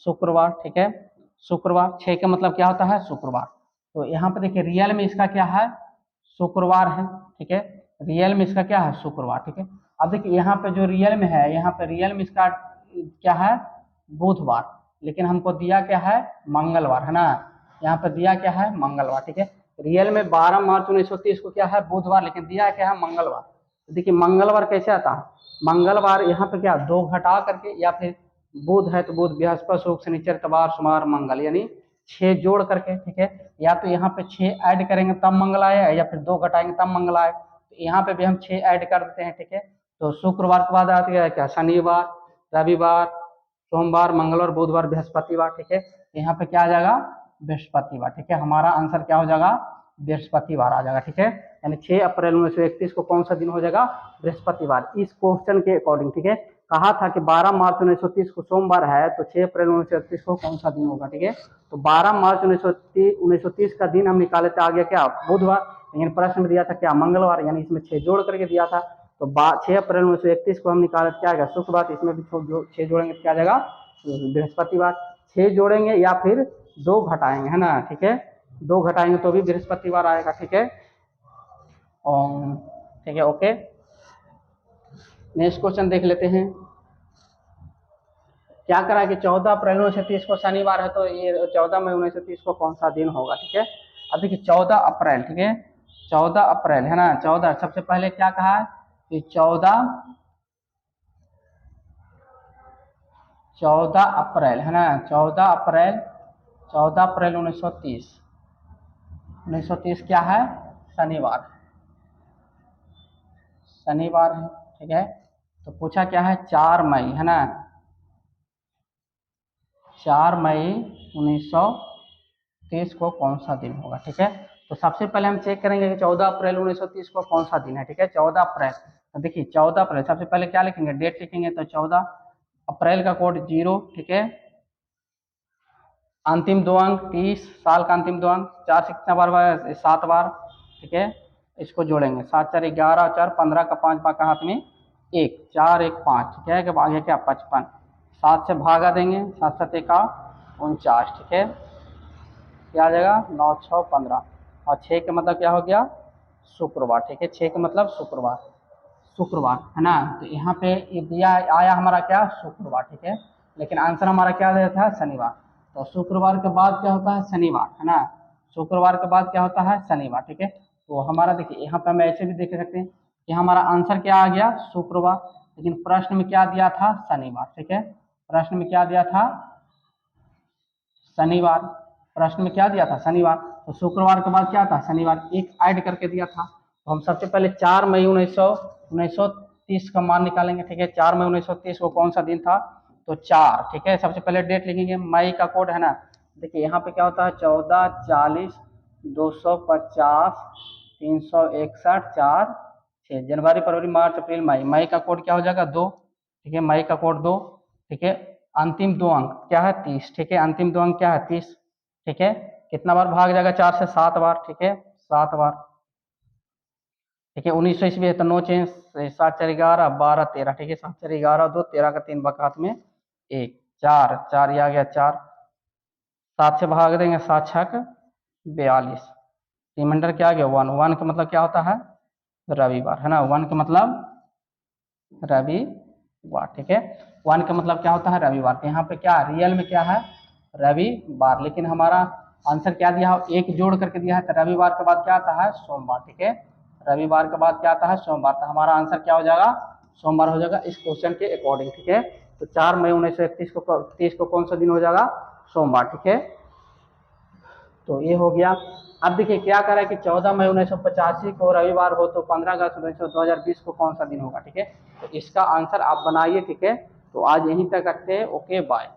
शुक्रवार, ठीक है। शुक्रवार 6 के मतलब क्या होता है, शुक्रवार। तो यहाँ पे देखिए रियल में इसका क्या है, शुक्रवार है, ठीक है। रियल में इसका क्या है, शुक्रवार, ठीक है। अब देखिए यहाँ पे जो रियल में है, यहाँ पे रियल में इसका क्या है, बुधवार, लेकिन हमको दिया क्या है, मंगलवार, है ना, यहाँ पे दिया क्या है, मंगलवार, ठीक है। रियल में 12 मार्च 1930 को क्या है, बुधवार, लेकिन दिया क्या है, मंगलवार। तो देखिए मंगलवार कैसे आता है, मंगलवार यहाँ पे क्या 2 घटा करके, या फिर बुध है तो बुध बृहस्पति शुक्र शनिचर इतवार सोमवार मंगल, यानी 6 जोड़ करके, ठीक है। या तो यहाँ पे 6 ऐड करेंगे तब मंगल आए, या फिर 2 घटाएंगे तब मंगल आए, तो यहाँ पे भी हम 6 ऐड कर देते हैं, ठीक है। तो शुक्रवार के बाद आती है क्या, शनिवार, रविवार, सोमवार, मंगलवार, बुधवार, बृहस्पतिवार, ठीक है। यहाँ पे क्या आ जाएगा, बृहस्पतिवार। ठीक है, हमारा आंसर क्या हो जाएगा, बृहस्पतिवार आ जाएगा। ठीक है, यानी 6 अप्रैल 1931 को कौन सा दिन हो जाएगा, बृहस्पतिवार। इस क्वेश्चन के अकॉर्डिंग, ठीक है, कहा था कि 12 मार्च 1930 को सोमवार है, तो 6 अप्रैल 1931 को कौन सा दिन होगा। ठीक है, तो 12 मार्च 1930 का दिन हम निकाले थे, आ गया क्या, बुधवार। लेकिन प्रश्न में दिया था क्या, मंगलवार, यानी इसमें 6 जोड़ करके दिया था। तो 6 अप्रैल 1931 को हम निकाले, क्या आएगा, शुक्रवार। इसमें भी 6 जोड़ेंगे तो क्या आ जाएगा, बृहस्पतिवार। 6 जोड़ेंगे या फिर 2 घटाएंगे, है ना। ठीक है, 2 घटाएंगे तो भी बृहस्पतिवार आएगा। ठीक है, ठीक है, ओके। नेक्स्ट क्वेश्चन देख लेते हैं। क्या करा कि 14 अप्रैल 1930 को शनिवार है, तो ये 14 मई 1930 को कौन सा दिन होगा। ठीक है, अब देखिए 14 अप्रैल, ठीक है, 14 अप्रैल है ना, 14 सबसे पहले क्या कहा है कि 14 अप्रैल है ना, 14 अप्रैल 1930 क्या है, शनिवार, शनिवार है। ठीक है, तो पूछा क्या है, 4 मई है ना, 4 मई 1930 को कौन सा दिन होगा। ठीक है, तो सबसे पहले हम चेक करेंगे कि 14 अप्रैल 1930 को कौन सा दिन है। ठीक है, 14 अप्रैल, तो देखिए 14 अप्रैल सबसे पहले क्या लिखेंगे, डेट लिखेंगे। तो 14 अप्रैल का कोड 0, ठीक है, अंतिम 2 अंक 30, साल का अंतिम 2 अंक, 4 से कितना बार, 7 बार। ठीक है, इसको जोड़ेंगे, 7 4 11, 4 15 का 5 बार का हाथ में 1, 4 1 5। ठीक है, आगे क्या, 55, 7 से भागा देंगे, 7 7 1 49। ठीक है, क्या आ जाएगा, 9 6 15, और 6 का मतलब क्या हो गया, शुक्रवार। ठीक है, 6 का मतलब शुक्रवार, शुक्रवार है ना। तो यहाँ पे ये दिया आया हमारा क्या, शुक्रवार। ठीक है, लेकिन आंसर हमारा क्या दिया था, शनिवार। तो शुक्रवार के बाद क्या होता है, शनिवार है ना, शुक्रवार के बाद क्या होता है, शनिवार। ठीक है, तो हमारा देखिए यहाँ पे हम ऐसे भी देख सकते हैं कि हमारा आंसर क्या आ गया, शुक्रवार, लेकिन प्रश्न में क्या दिया था, शनिवार। ठीक है, प्रश्न में क्या दिया था, शनिवार, प्रश्न में क्या दिया था, शनिवार। तो शुक्रवार के बाद क्या था, शनिवार, एक ऐड करके दिया था। तो हम सबसे पहले 4 मई 1930 का मान निकालेंगे। ठीक है, 4 मई 1930 को कौन सा दिन था, तो 4। ठीक है, सबसे पहले डेट लिखेंगे, मई का कोड है ना, देखिए यहाँ पे क्या होता है, 14 40 250 361 4 6, जनवरी फरवरी मार्च अप्रैल मई, मई का कोड क्या हो जाएगा, 2। ठीक है, मई का कोड 2। ठीक है, अंतिम 2 अंक क्या है, 30। ठीक है, अंतिम 2 अंक क्या है, 30। ठीक है, कितना बार भाग जाएगा, 4 से 7 बार। ठीक है, 7 बार। ठीक है, 1900 ईस्वी है तो नो चेंज, 7 4 11 12 13। ठीक है, 7 4 11 2 13 का 3 बकात में 1, 4 4 ये आ गया 4, 7 से भाग देंगे, 7 6 42, रिमाइंडर क्या आ गया, 1। 1 का मतलब क्या होता है, रविवार है ना, 1 का मतलब रविवार। ठीक है, 1 का मतलब क्या होता है, रविवार। तो यहाँ पे क्या रियल में क्या है, रविवार, लेकिन हमारा आंसर क्या दिया है, एक जोड़ करके दिया है, तो रविवार के बाद क्या आता है, सोमवार। ठीक है, रविवार के बाद क्या आता है, सोमवार। तो हमारा आंसर क्या हो जाएगा, सोमवार हो जाएगा इस क्वेश्चन के अकॉर्डिंग। ठीक है, तो 4 मई 1931 को 30 को कौन सा दिन हो जाएगा, सोमवार। ठीक है, तो ये हो गया। अब देखिए क्या करा कि 14 मई 1985 को रविवार हो, तो 15 अगस्त 2020 को कौन सा दिन होगा। ठीक है, तो इसका आंसर आप बनाइए। ठीक है, तो आज यहीं तक रखते हैं, ओके बाय।